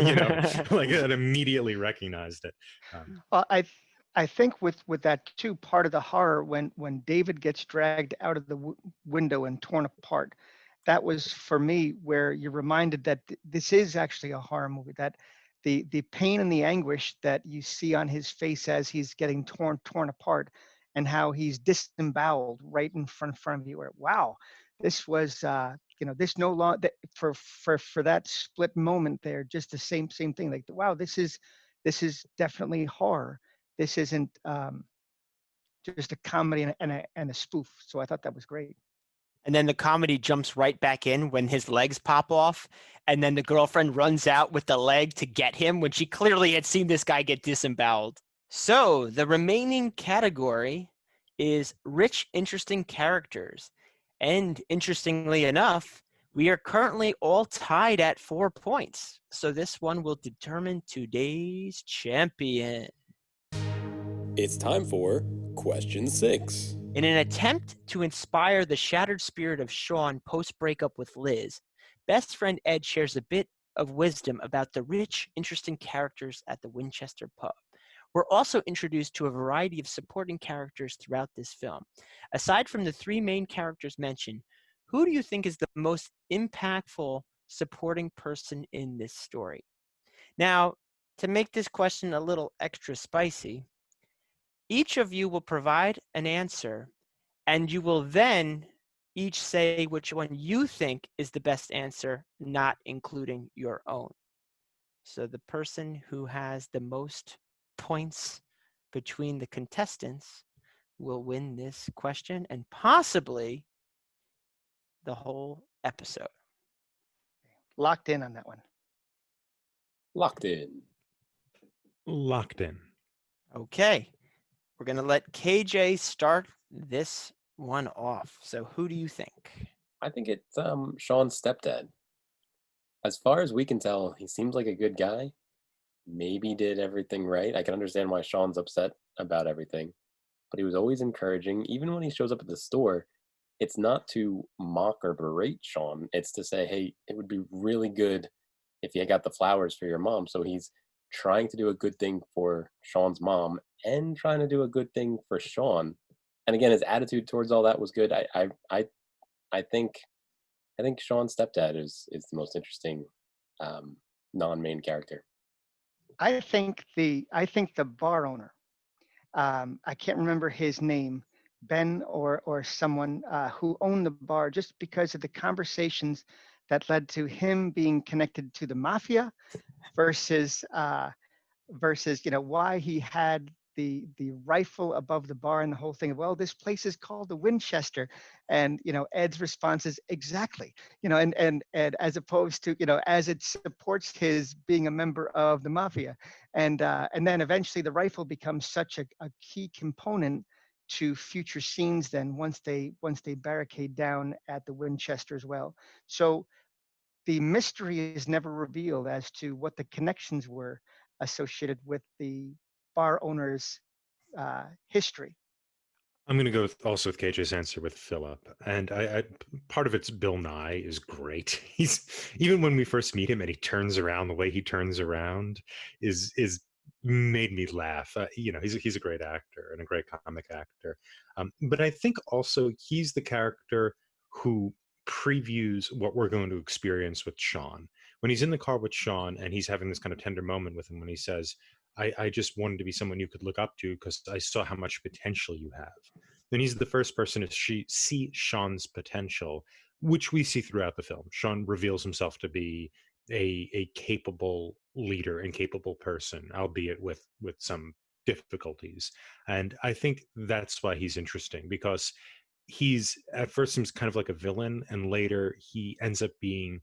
like that immediately recognized it. Well, I think with that too, part of the horror when David gets dragged out of the window and torn apart, that was for me where you're reminded that this is actually a horror movie. That the pain and the anguish that you see on his face as he's getting torn apart, and how he's disemboweled right in front of you. Where wow, this was this no longer for that split moment there, just the same thing. Like wow, this is definitely horror. This isn't just a comedy and a spoof. So I thought that was great. And then the comedy jumps right back in when his legs pop off. And then the girlfriend runs out with the leg to get him when she clearly had seen this guy get disemboweled. So the remaining category is rich, interesting characters. And interestingly enough, We are currently all tied at 4 points, so this one will determine today's champion. It's time for question 6. In an attempt to inspire the shattered spirit of Shaun post-breakup with Liz, best friend Ed shares a bit of wisdom about the rich, interesting characters at the Winchester pub. We're also introduced to a variety of supporting characters throughout this film. Aside from the 3 main characters mentioned, who do you think is the most impactful supporting person in this story? Now, to make this question a little extra spicy, each of you will provide an answer, and you will then each say which one you think is the best answer, not including your own. So the person who has the most points between the contestants will win this question and possibly the whole episode. Locked in on that one. Locked in. Locked in. Okay, we're going to let KJ start this one off. So who do you think? I think it's Shaun's stepdad. As far as we can tell, he seems like a good guy. Maybe did everything right. I can understand why Shaun's upset about everything, but he was always encouraging. Even when he shows up at the store, it's not to mock or berate Shaun. It's to say, hey, it would be really good if you got the flowers for your mom. So he's trying to do a good thing for Shaun's mom and trying to do a good thing for Shaun. And again, his attitude towards all that was good. I think Shaun's stepdad is the most interesting non-main character. I think the bar owner. I can't remember his name, Ben or someone who owned the bar, just because of the conversations that led to him being connected to the mafia versus why he had the rifle above the bar and the whole thing. Well, this place is called the Winchester, and Ed's response is exactly, and as opposed to as it supports his being a member of the mafia, and then eventually the rifle becomes such a key component to future scenes. Then once they barricade down at the Winchester as well, so the mystery is never revealed as to what the connections were associated with the bar owner's history. I'm going to go also with KJ's answer with Philip, and I part of it's Bill Nye is great. He's even when we first meet him and he turns around, the way he turns around is made me laugh. He's a great actor and a great comic actor. But I think also he's the character who previews what we're going to experience with Shaun. When he's in the car with Shaun and he's having this kind of tender moment with him when he says, I just wanted to be someone you could look up to because I saw how much potential you have. Then he's the first person to see Shaun's potential, which we see throughout the film. Shaun reveals himself to be a capable leader and capable person, albeit with some difficulties. And I think that's why he's interesting, because he's at first seems kind of like a villain, and later he ends up being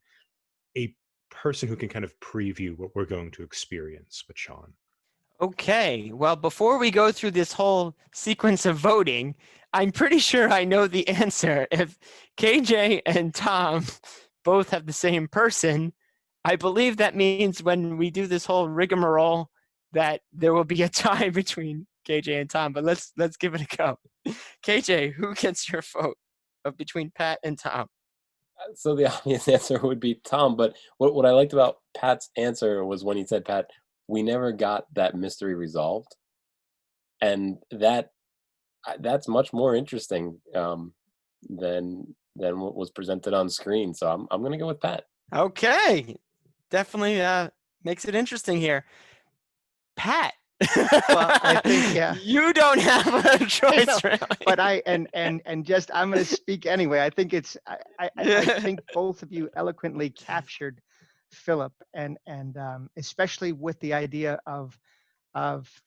a person who can kind of preview what we're going to experience with Shaun. Okay, well, before we go through this whole sequence of voting, I'm pretty sure I know the answer. If KJ and Tom both have the same person, I believe that means when we do this whole rigmarole that there will be a tie between KJ and Tom, but let's give it a go. KJ, who gets your vote of between Pat and Tom? So the obvious answer would be Tom, but what I liked about Pat's answer was when he said, Pat, we never got that mystery resolved. And that's much more interesting than what was presented on screen. So I'm gonna go with Pat. Okay, definitely makes it interesting here. Pat. Well, I think you don't have a choice, really. But I'm going to speak anyway. I think I think both of you eloquently captured Philip, and especially with the idea of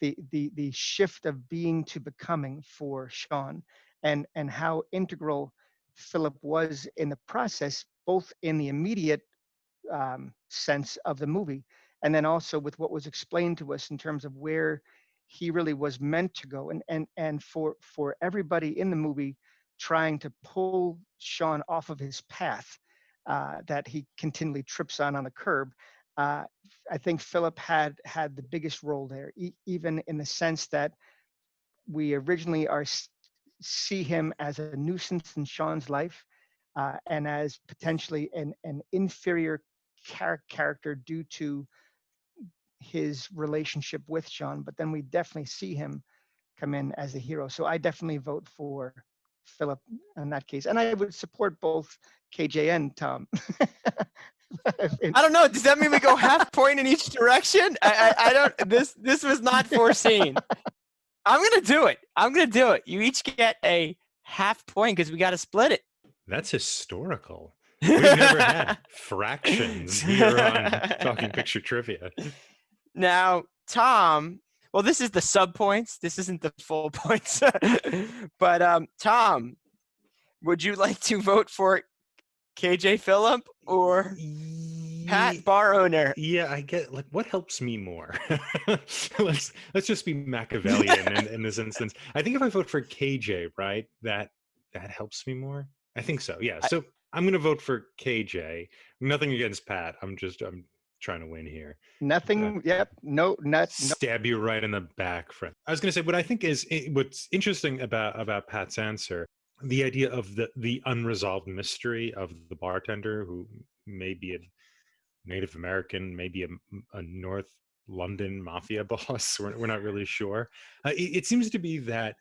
the shift of being to becoming for Shaun, and how integral Philip was in the process, both in the immediate sense of the movie, and then also with what was explained to us in terms of where he really was meant to go, and for everybody in the movie trying to pull Shaun off of his path. that he continually trips on the curb. I think Philip had the biggest role there, even in the sense that we originally see him as a nuisance in Shaun's life, and as potentially an inferior character due to his relationship with Shaun. But then we definitely see him come in as a hero. So I definitely vote for Philip in that case, and I would support both KJ and Tom. I don't know. Does that mean we go half point in each direction? I don't. This was not foreseen. I'm gonna do it. You each get a half point because we got to split it. That's historical. We've never had fractions here on Talking Picture Trivia. Now, Tom. Well, this is the sub points. This isn't the full points. But Tom, would you like to vote for KJ Phillip or Pat bar owner? Yeah, I get, like, what helps me more? let's just be Machiavellian in this instance. I think if I vote for KJ, right, that helps me more. I think so. Yeah. So I'm going to vote for KJ. Nothing against Pat. I'm trying to win here. Nothing. Yep. No. Stab you right in the back, friend. I was going to say what I think is what's interesting about Pat's answer. The idea of the unresolved mystery of the bartender who may be a Native American, maybe a North London mafia boss. We're not really sure. It seems to be that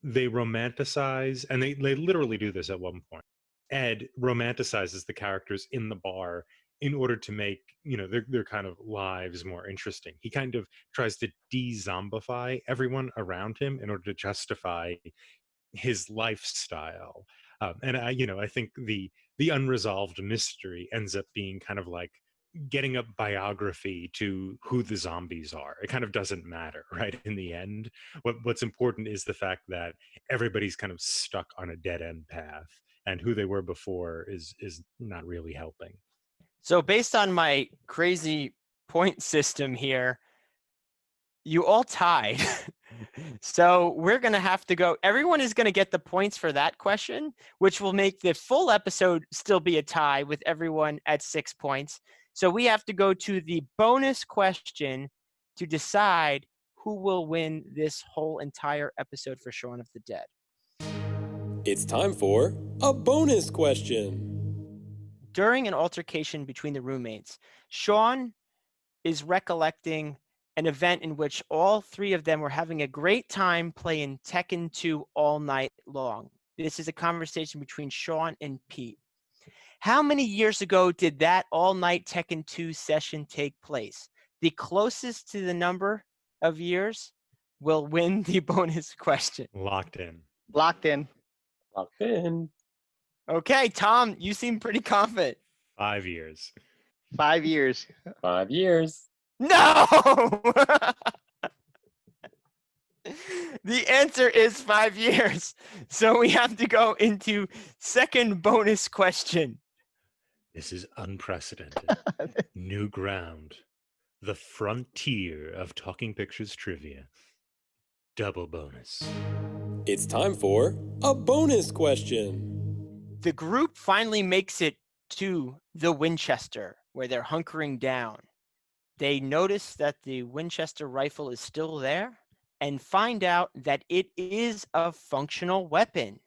they romanticize, and they literally do this at one point. Ed romanticizes the characters in the bar in order to make, their kind of lives more interesting. He kind of tries to de-zombify everyone around him in order to justify his lifestyle. And I think the unresolved mystery ends up being kind of like getting a biography to who the zombies are. It kind of doesn't matter, right? In the end, what's important is the fact that everybody's kind of stuck on a dead end path, and who they were before is not really helping. So based on my crazy point system here, you all tied. So we're going to have to go. Everyone is going to get the points for that question, which will make the full episode still be a tie with everyone at 6 points. So we have to go to the bonus question to decide who will win this whole entire episode for Shaun of the Dead. It's time for a bonus question. During an altercation between the roommates, Shaun is recollecting an event in which all three of them were having a great time playing Tekken 2 all night long. This is a conversation between Shaun and Pete. How many years ago did that all-night Tekken 2 session take place? The closest to the number of years will win the bonus question. Locked in. Locked in. Locked in. Okay, Tom, you seem pretty confident. 5 years. 5 years. 5 years. No! The answer is 5 years. So we have to go into second bonus question. This is unprecedented. New ground. The frontier of Talking Pictures trivia. Double bonus. It's time for a bonus question. The group finally makes it to the Winchester, where they're hunkering down. They notice that the Winchester rifle is still there and find out that it is a functional weapon.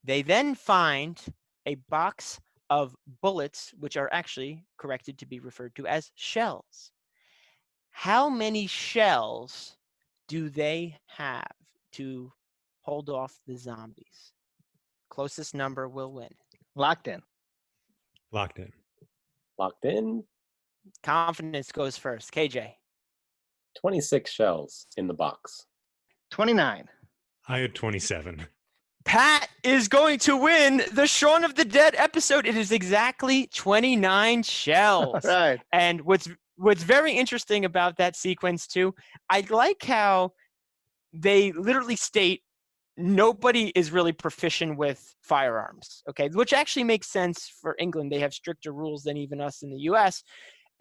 They then find a box of bullets, which are actually corrected to be referred to as shells. How many shells do they have to hold off the zombies? Closest number will win. Locked in. Locked in. Locked in. Confidence goes first. KJ. 26 shells in the box. 29. I had 27. Pat is going to win the Shaun of the Dead episode. It is exactly 29 shells. All right. And what's very interesting about that sequence too, I like how they literally state nobody is really proficient with firearms, okay? Which actually makes sense for England. They have stricter rules than even us in the US.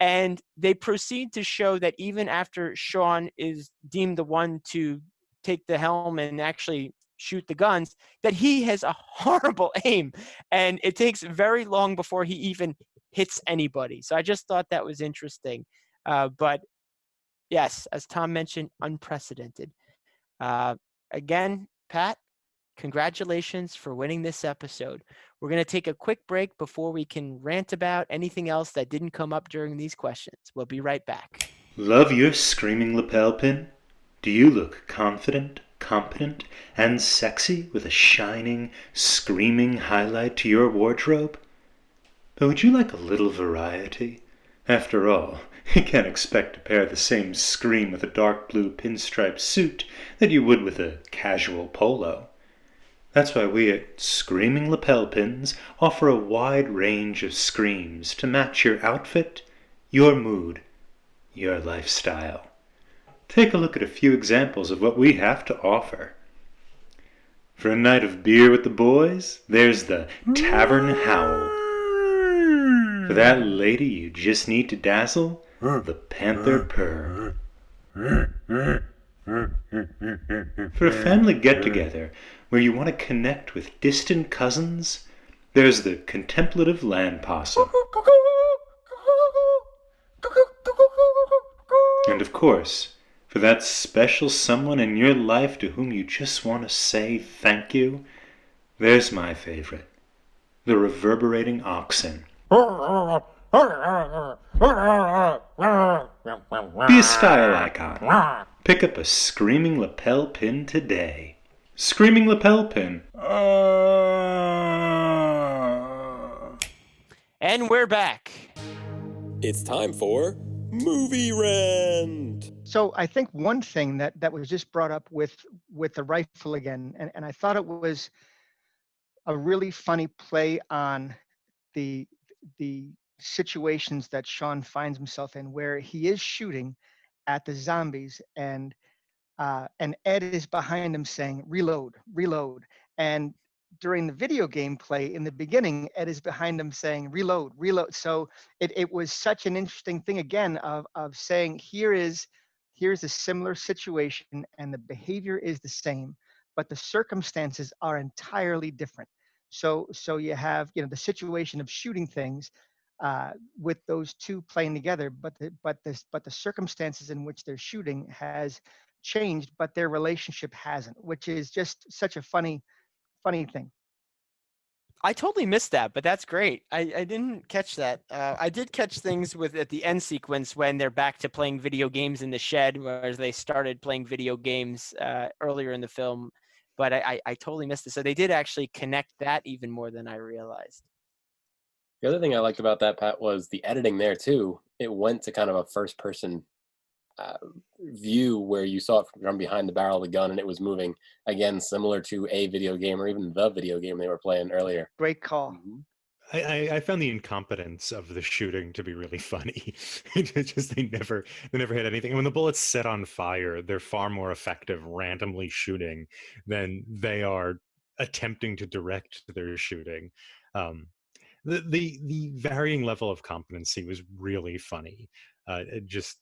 And they proceed to show that even after Shaun is deemed the one to take the helm and actually shoot the guns, that he has a horrible aim, and it takes very long before he even hits anybody. So I just thought that was interesting. But yes, as Tom mentioned, unprecedented. Again, Pat, congratulations for winning this episode. We're going to take a quick break before we can rant about anything else that didn't come up during these questions. We'll be right back. Love your screaming lapel pin? Do you look confident, competent, and sexy with a shining, screaming highlight to your wardrobe? But would you like a little variety? After all, you can't expect to pair the same scream with a dark blue pinstripe suit that you would with a casual polo. That's why we at Screaming Lapel Pins offer a wide range of screams to match your outfit, your mood, your lifestyle. Take a look at a few examples of what we have to offer. For a night of beer with the boys, there's the Tavern Howl. For that lady you just need to dazzle, the Panther Purr. For a family get-together where you want to connect with distant cousins, there's the Contemplative Land Possum. And of course, for that special someone in your life to whom you just want to say thank you, there's my favorite, the Reverberating Oxen. Be a style icon. Pick up a Screaming Lapel Pin today. Screaming Lapel Pin. And we're back. It's time for Movie Rant. So I think one thing that was just brought up with the rifle again, and I thought it was a really funny play on the situations that Shaun finds himself in, where he is shooting at the zombies, and Ed is behind him saying, "Reload, reload." And during the video game play in the beginning, Ed is behind him saying, "Reload, reload." So it was such an interesting thing again of saying, here's a similar situation and the behavior is the same, but the circumstances are entirely different. So you have, the situation of shooting things with those two playing together, but the circumstances in which they're shooting has changed, but their relationship hasn't, which is just such a funny thing. I totally missed that, but that's great. I didn't catch that. I did catch things with at the end sequence when they're back to playing video games in the shed, whereas they started playing video games earlier in the film. But I totally missed it. So they did actually connect that even more than I realized. The other thing I liked about that, Pat, was the editing there too. It went to kind of a first-person view where you saw it from behind the barrel of the gun and it was moving, again, similar to a video game or even the video game they were playing earlier. Great call. Mm-hmm. I found the incompetence of the shooting to be really funny. It's just they never hit anything. And when the bullets set on fire, they're far more effective randomly shooting than they are attempting to direct their shooting. The varying level of competency was really funny. Just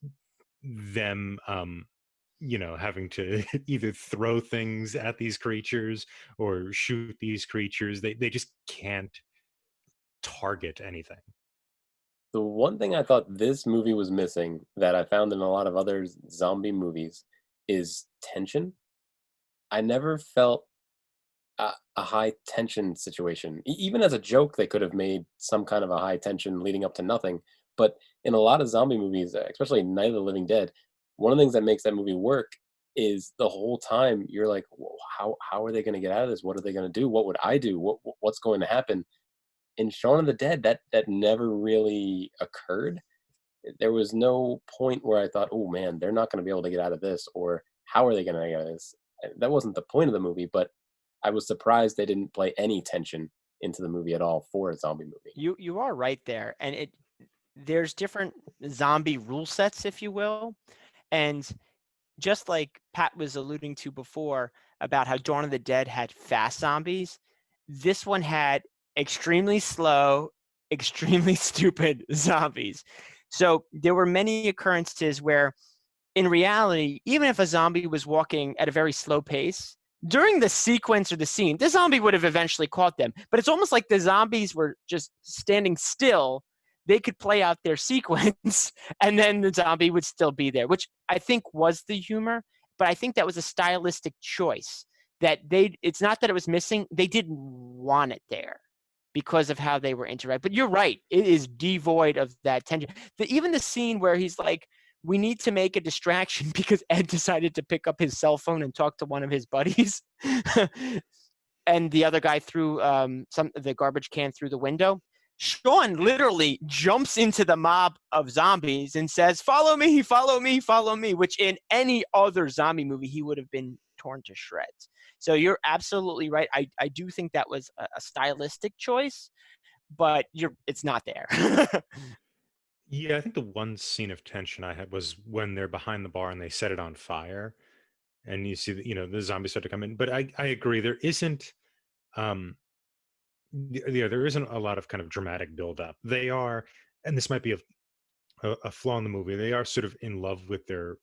them having to either throw things at these creatures or shoot these creatures. They just can't target anything. The one thing I thought this movie was missing that I found in a lot of other zombie movies is tension. I never felt a high tension situation. Even as a joke, they could have made some kind of a high tension leading up to nothing. But in a lot of zombie movies, especially Night of the Living Dead, one of the things that makes that movie work is the whole time you're like, "Whoa, how are they going to get out of this? What are they going to do? What would I do? What's going to happen?" In Shaun of the Dead, that never really occurred. There was no point where I thought, "Oh man, they're not going to be able to get out of this," or "How are they going to get out of this?" That wasn't the point of the movie, but I was surprised they didn't play any tension into the movie at all for a zombie movie. You are right there, and there's different zombie rule sets, if you will, and just like Pat was alluding to before about how Dawn of the Dead had fast zombies, this one had extremely slow, extremely stupid zombies. So there were many occurrences where, in reality, even if a zombie was walking at a very slow pace, during the sequence or the scene, the zombie would have eventually caught them. But it's almost like the zombies were just standing still. They could play out their sequence, and then the zombie would still be there, which I think was the humor. But I think that was a stylistic choice that it's not that it was missing. They didn't want it there because of how they were interacting. But you're right. It is devoid of that tension. Even the scene where he's like, we need to make a distraction because Ed decided to pick up his cell phone and talk to one of his buddies. And the other guy threw the garbage can through the window. Shaun literally jumps into the mob of zombies and says, "Follow me, follow me, follow me," which in any other zombie movie, he would have been torn to shreds. So you're absolutely right. I do think that was a stylistic choice, but it's not there. Yeah, I think the one scene of tension I had was when they're behind the bar and they set it on fire, and you see the zombies start to come in. But I agree, there isn't yeah, there isn't a lot of kind of dramatic buildup. They are, and this might be a flaw in the movie. They are sort of in love with their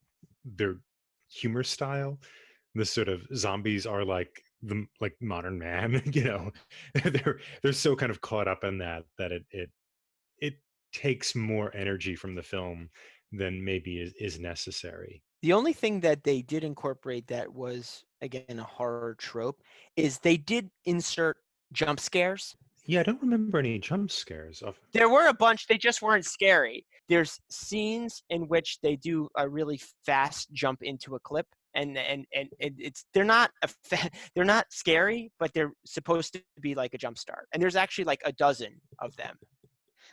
humor style. The sort of zombies are like the like modern man, they're so kind of caught up in that it takes more energy from the film than maybe is necessary. The only thing that they did incorporate that was, again, a horror trope is they did insert jump scares. Yeah, I don't remember any jump scares of. There were a bunch, they just weren't scary. There's scenes in which they do a really fast jump into a clip, and they're not they're not scary, but they're supposed to be like a jump start. And there's actually like a dozen of them.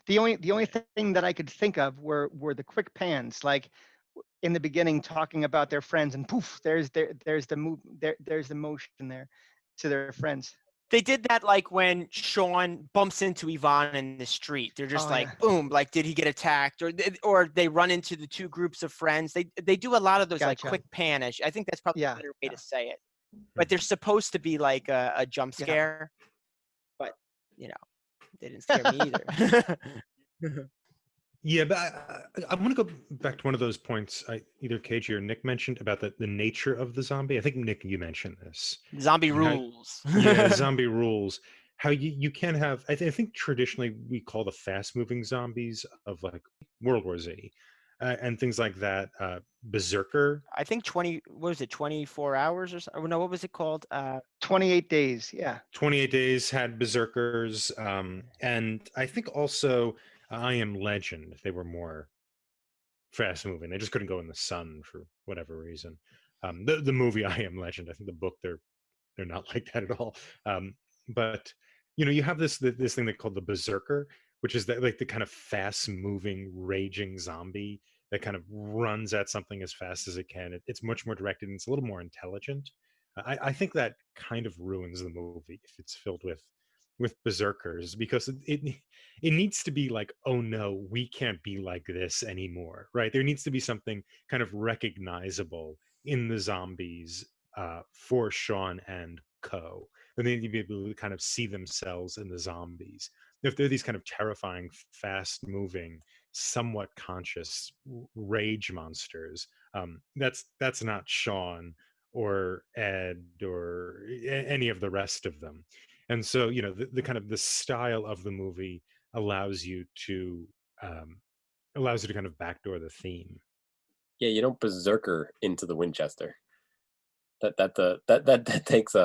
The only thing that I could think of were the quick pans, like in the beginning talking about their friends, and poof, there's the motion there to their friends. They did that like when Shaun bumps into Yvonne in the street. They're just Oh, like, yeah. boom, like did he get attacked? Or they run into the two groups of friends. They do a lot of those like Gotcha. quick panish. I think that's probably Yeah, a better way yeah, to say it. But they're supposed to be like a jump yeah. scare. But they didn't scare me either. Yeah, but I want to go back to one of those points either KG or Nick mentioned about the nature of the zombie. I think Nick, you mentioned this. Zombie And how- rules. yeah, zombie rules. How you can have, I think traditionally we call the fast moving zombies of like World War Z and things like that. Berserker. I think 24 hours or something? No, what was it called? 28 days. Yeah. 28 Days had Berserkers. And I think also I Am Legend, they were more fast moving. They just couldn't go in the sun for whatever reason. The movie I Am Legend, I think the book they're not like that at all. But you have this thing they call the Berserker, which is that like the kind of fast moving, raging zombie that kind of runs at something as fast as it can. It's much more directed and it's a little more intelligent. I think that kind of ruins the movie if it's filled with berserkers because it needs to be like, oh no, we can't be like this anymore, right? There needs to be something kind of recognizable in the zombies for Shaun and co. They need to be able to kind of see themselves in the zombies. If they're these kind of terrifying, fast-moving, somewhat conscious rage monsters, that's not Shaun or Ed or any of the rest of them. And so, the kind of the style of the movie allows you to um, kind of backdoor the theme. Yeah, you don't berserker into the Winchester. That takes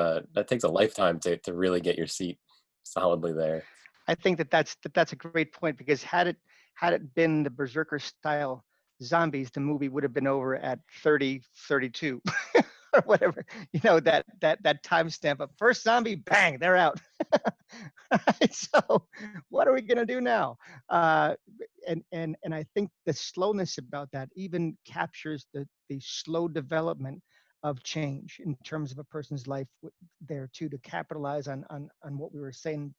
a lifetime to really get your seat solidly there. I think that's a great point, because had it been the Berserker style zombies, the movie would have been over at 30:32 or whatever. That timestamp of first zombie, bang, they're out. So what are we gonna do now? And I think the slowness about that even captures the slow development of change in terms of a person's life there too, to capitalize on what we were saying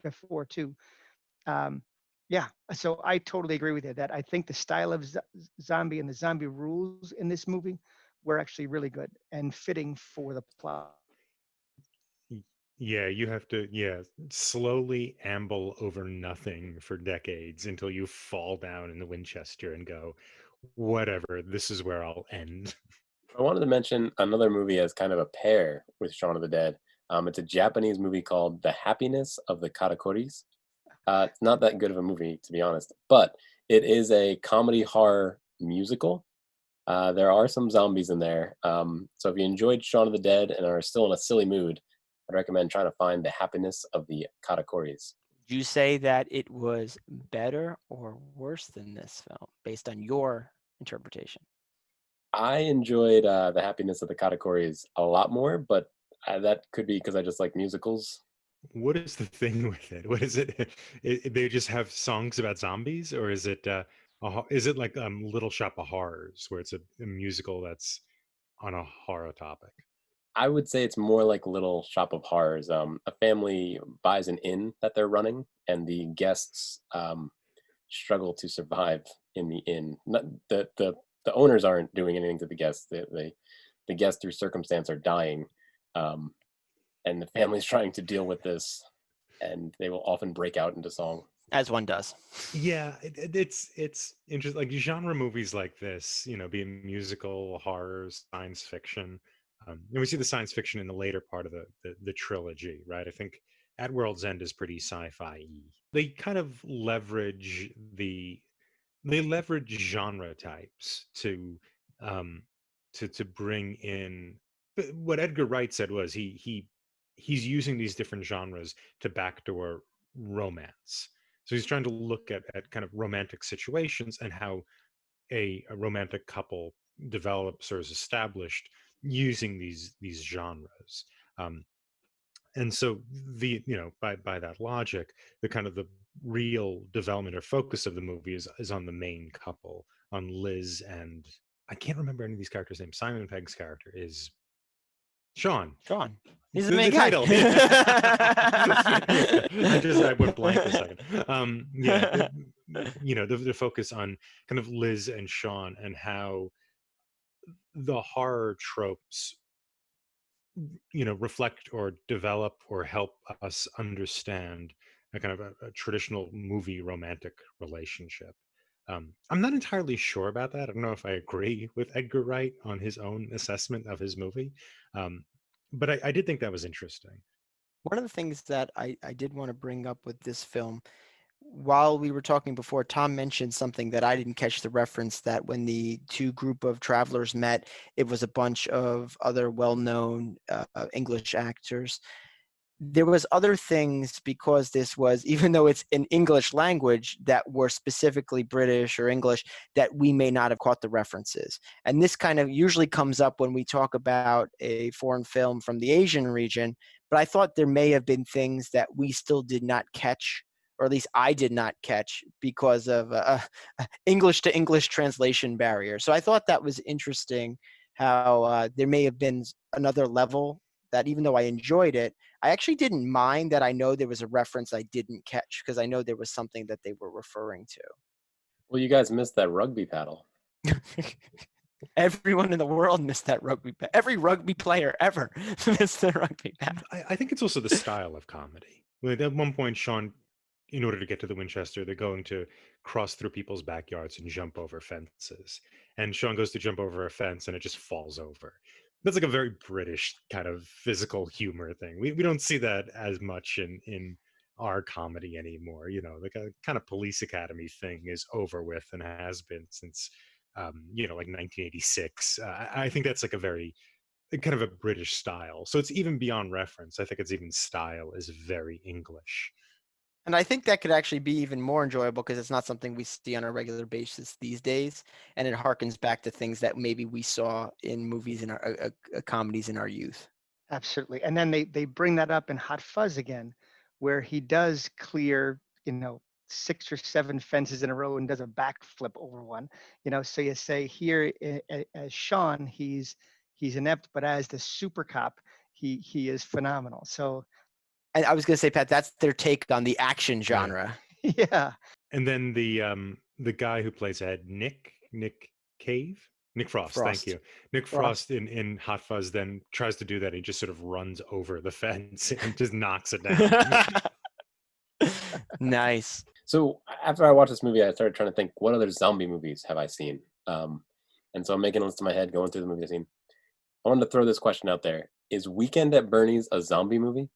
before too. Um, yeah, so I totally agree with you that I think the style of zombie and the zombie rules in this movie were actually really good and fitting for the plot. Yeah, you have to, slowly amble over nothing for decades until you fall down in the Winchester and go, whatever, this is where I'll end. I wanted to mention another movie as kind of a pair with Shaun of the Dead. It's a Japanese movie called The Happiness of the Katakoris. It's not that good of a movie, to be honest, but it is a comedy horror musical. There are some zombies in there. So if you enjoyed Shaun of the Dead and are still in a silly mood, I'd recommend trying to find The Happiness of the Katakoris. Would you say that it was better or worse than this film based on your interpretation? I enjoyed The Happiness of the Katakoris a lot more, but that could be because I just like musicals. What is the thing with it? What is it? They just have songs about zombies, or is it is it like Little Shop of Horrors, where it's a musical that's on a horror topic? I would say it's more like Little Shop of Horrors. A family buys an inn that they're running, and the guests struggle to survive in the inn. Not, the owners aren't doing anything to the guests. The guests through circumstance are dying, um, and the family's trying to deal with this, and they will often break out into song. As one does. Yeah, it's interesting. Like genre movies like this, be it musical, horror, science fiction. And we see the science fiction in the later part of the trilogy, right? I think At World's End is pretty sci-fi. They kind of leverage genre types um to bring in. But what Edgar Wright said was he's using these different genres to backdoor romance. So he's trying to look at kind of romantic situations and how a romantic couple develops or is established using these genres. Um, and so by that logic, the kind of the real development or focus of the movie is on the main couple, on Liz and I can't remember any of these characters' names. Simon Pegg's character is Shaun. Shaun. He's the The main guy. title. I went blank for a second. The focus on kind of Liz and Shaun and how the horror tropes reflect or develop or help us understand a kind of a traditional movie romantic relationship. I'm not entirely sure about that. I don't know if I agree with Edgar Wright on his own assessment of his movie, um, but I did think that was interesting. One of the things that I did want to bring up with this film, while we were talking before, Tom mentioned something that I didn't catch the reference, that when the two group of travelers met, it was a bunch of other well-known English actors. There was other things, because this was, even though it's an English language, that were specifically British or English, that we may not have caught the references. And this kind of usually comes up when we talk about a foreign film from the Asian region, but I thought there may have been things that we still did not catch, or at least I did not catch, because of English to English translation barrier. So I thought that was interesting, how there may have been another level that, even though I enjoyed it, I actually didn't mind that I know there was a reference I didn't catch, because I know there was something that they were referring Well, you guys missed that rugby paddle. to. Everyone in the world missed that rugby. Every rugby player ever missed the rugby paddle. I think it's also the style of comedy. Like at one point, Shaun, in order to get to the Winchester, they're going to cross through people's backyards and jump over fences. And Shaun goes to jump over a fence and it just falls over. That's like a very British kind of physical humor thing. We don't see that as much in our comedy anymore. Like a kind of Police Academy thing is over with and has been since like 1986. I think that's like a very kind of a British style. So it's even beyond reference. I think it's even style is very English. And I think that could actually be even more enjoyable, because it's not something we see on a regular basis these days, and it harkens back to things that maybe we saw in movies in our comedies in our youth. Absolutely. And then they bring that up in Hot Fuzz again, where he does clear, 6 or 7 fences in a row and does a backflip over one. So you say here, as Shaun, he's inept, but as the super cop, he is phenomenal. So And I was going to say, Pat, that's their take on the action genre. yeah. And then the guy who plays Ed, Nick Frost. Thank you. Nick Frost in Hot Fuzz then tries to do that. He just sort of runs over the fence and just knocks it down. Nice. So after I watched this movie, I started trying to think, what other zombie movies have I seen? And so I'm making a list in my head, going through the movies I've seen. I wanted to throw this question out there. Is Weekend at Bernie's a zombie movie?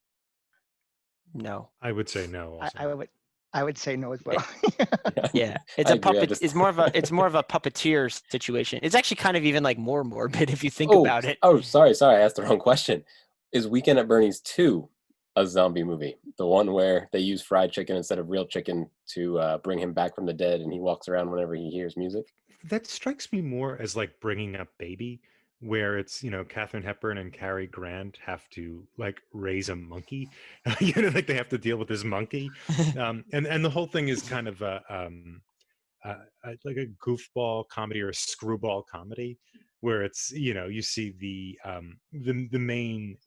No. I would say no. I, Also, I would I would say no as It, well. yeah, it's I a agree. I puppet. just It's more of a puppeteer situation. It's actually kind of even like more morbid if you think oh about it. sorry. I asked the wrong question. Is Weekend at Bernie's 2 a zombie movie? The one where they use fried chicken instead of real chicken to bring him back from the dead, and he walks around whenever he hears music. that strikes me more as like Bringing Up Baby, where it's Katharine Hepburn and Cary Grant have to like raise a monkey, like they have to deal with this monkey, and the whole thing is kind of like a goofball comedy or a screwball comedy, where it's you see the main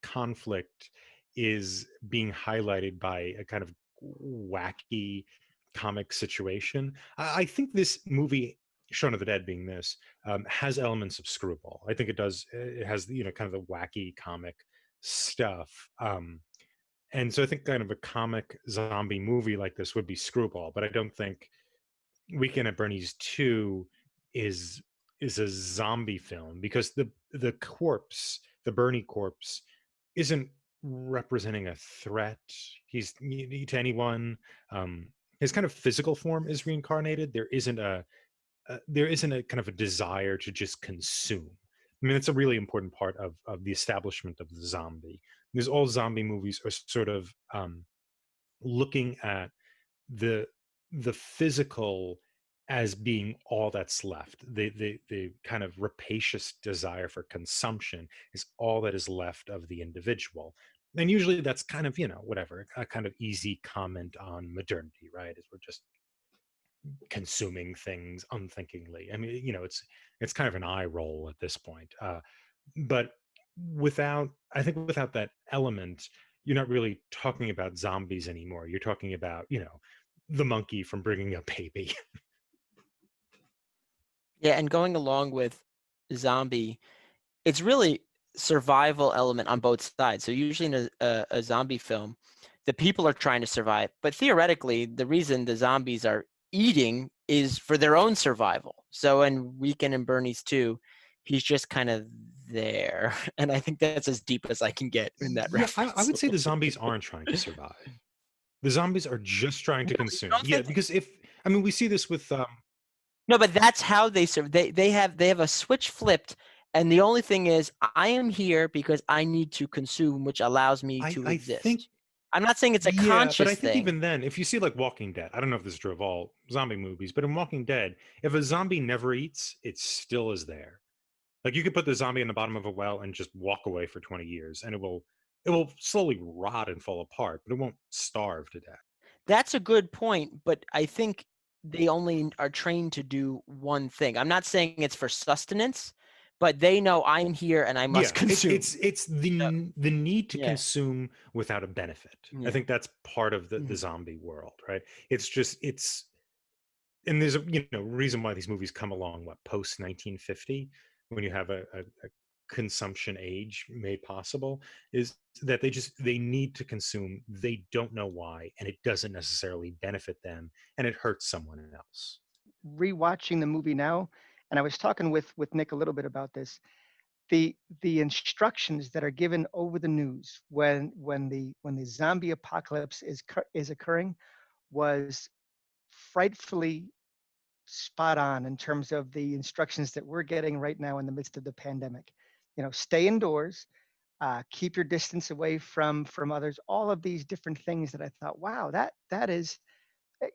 conflict is being highlighted by a kind of wacky comic situation. I think this movie, Shaun of the Dead being this, has elements of screwball. I think it does. It has kind of the wacky comic stuff. And so I think kind of a comic zombie movie like this would be Screwball, but I don't think Weekend at Bernie's 2 is is a zombie film, because the Bernie corpse, isn't representing a threat. To anyone. His kind of physical form is reincarnated. There isn't a kind of a desire to just consume. I mean, it's a really important part of the establishment of the zombie. Because all zombie movies are sort of looking at the the physical as being all that's left. The kind of rapacious desire for consumption is all that is left of the individual. And usually that's kind of, whatever, a kind of easy comment on modernity, right? Is we're just consuming things unthinkingly. I mean, it's kind of an eye roll at this point. But I think without that element, you're not really talking about zombies anymore. You're talking about, the monkey from Bringing Up Baby. Yeah, and going along with zombie, it's really survival element on both sides. So usually in a zombie film, the people are trying to survive, but theoretically, the reason the zombies are eating is for their own survival. So in Weekend and Bernie's 2, he's just kind of there, and I think that's as deep as I can get in that Yeah, I reference. would say the zombies aren't trying to survive. The zombies are just trying to Really? You consume. don't Yeah, think? because we see this with No, but that's how they serve. They have a switch flipped, and the only thing is, I am here because I need to consume, which allows me to I think. exist. I'm not saying it's a Yeah, but I conscious think thing. even then, if you see like Walking Dead, I don't know if this is true of all zombie movies, but in Walking Dead, if a zombie never eats, it still is there. Like you could put the zombie in the bottom of a well and just walk away for 20 years, and it will slowly rot and fall apart, but it won't starve to death. That's a good point, but I think they only are trained to do one thing. I'm not saying it's for sustenance, but they know I'm here and I must Yeah, consume. it's the need to Yeah, consume without a benefit. I yeah. think that's part of the Mhm. zombie world, right? And there's a reason why these movies come along post 1950, when you have a consumption age made possible, is that they need to consume. They don't know why, and it doesn't necessarily benefit them, and it hurts someone else. Rewatching the movie now, and I was talking with Nick a little bit about this. The instructions that are given over the news when the zombie apocalypse is occurring was frightfully spot on in terms of the instructions that we're getting right now in the midst of the pandemic. Stay indoors, keep your distance away from others. All of these different things that I thought, wow, that is, eh,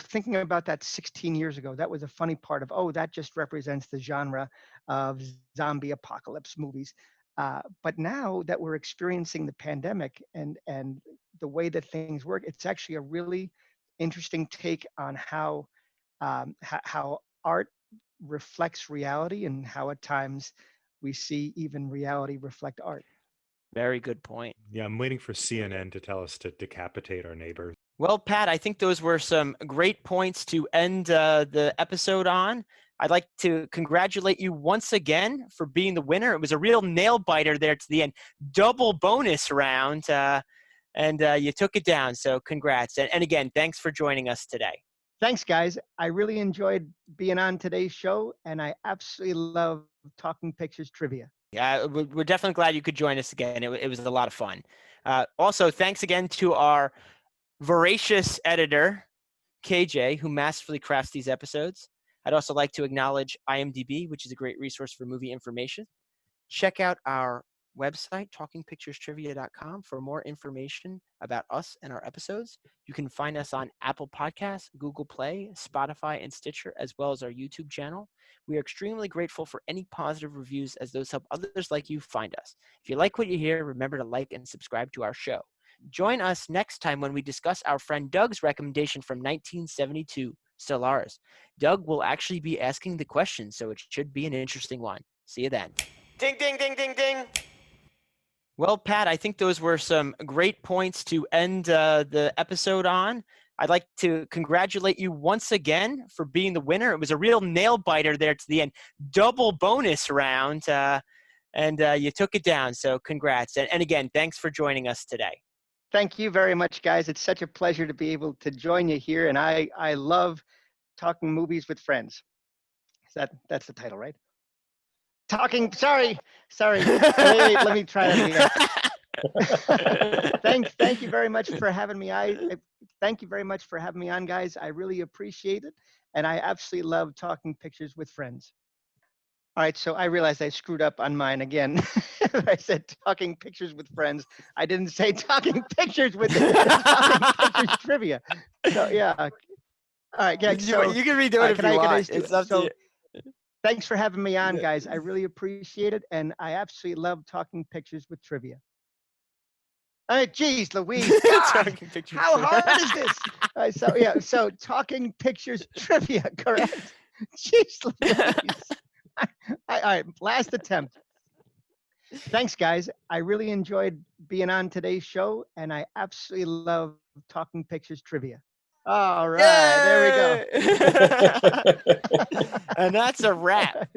thinking about that 16 years ago, that was a funny part of, oh, that just represents the genre of zombie apocalypse movies. But now that we're experiencing the pandemic and the way that things work, it's actually a really interesting take on how art reflects reality and how at times we see even reality reflect art. Very good point. Yeah, I'm waiting for CNN to tell us to decapitate our neighbors. Well, Pat, I think those were some great points to end the episode on. I'd like to congratulate you once again for being the winner. It was a real nail biter there to the end. Double bonus round, and you took it down. So congrats. And again, thanks for joining us today. Thanks, guys. I really enjoyed being on today's show, and I absolutely love talking pictures trivia. Yeah, we're definitely glad you could join us again. It was a lot of fun. Also, thanks again to our voracious editor, KJ, who masterfully crafts these episodes. I'd also like to acknowledge IMDb, which is a great resource for movie information. Check out our website, talkingpicturestrivia.com, for more information about us and our episodes. You can find us on Apple Podcasts, Google Play, Spotify, and Stitcher, as well as our YouTube channel. We are extremely grateful for any positive reviews, as those help others like you find us. If you like what you hear, remember to like and subscribe to our show. Join us next time when we discuss our friend Doug's recommendation from 1972, Stellaris. Doug will actually be asking the question, so it should be an interesting one. See you then. Ding, ding, ding, ding, ding. Well, Pat, I think those were some great points to end the episode on. I'd like to congratulate you once again for being the winner. It was a real nail biter there to the end. Double bonus round, and you took it down. So congrats. And again, thanks for joining us today. Thank you very much, guys. It's such a pleasure to be able to join you here, and I love talking movies with friends. That's the title, right? Sorry. Let me try that again. Thank you very much for having me. Thank you very much for having me on, guys. I really appreciate it, and I absolutely love talking pictures with friends. All right, so I realized I screwed up on mine again. I said talking pictures with friends. I didn't say talking pictures with talking pictures trivia. So yeah. All right, yeah. So you can redo it if you want. It's up to you. Thanks for having me on, guys. I really appreciate it, and I absolutely love talking pictures with trivia. All right, geez, Louise, God, how hard is this? So talking pictures trivia, correct? Jeez, Louise. All right, last attempt. Thanks, guys. I really enjoyed being on today's show, and I absolutely love talking pictures trivia. All right, there we go. And that's a wrap.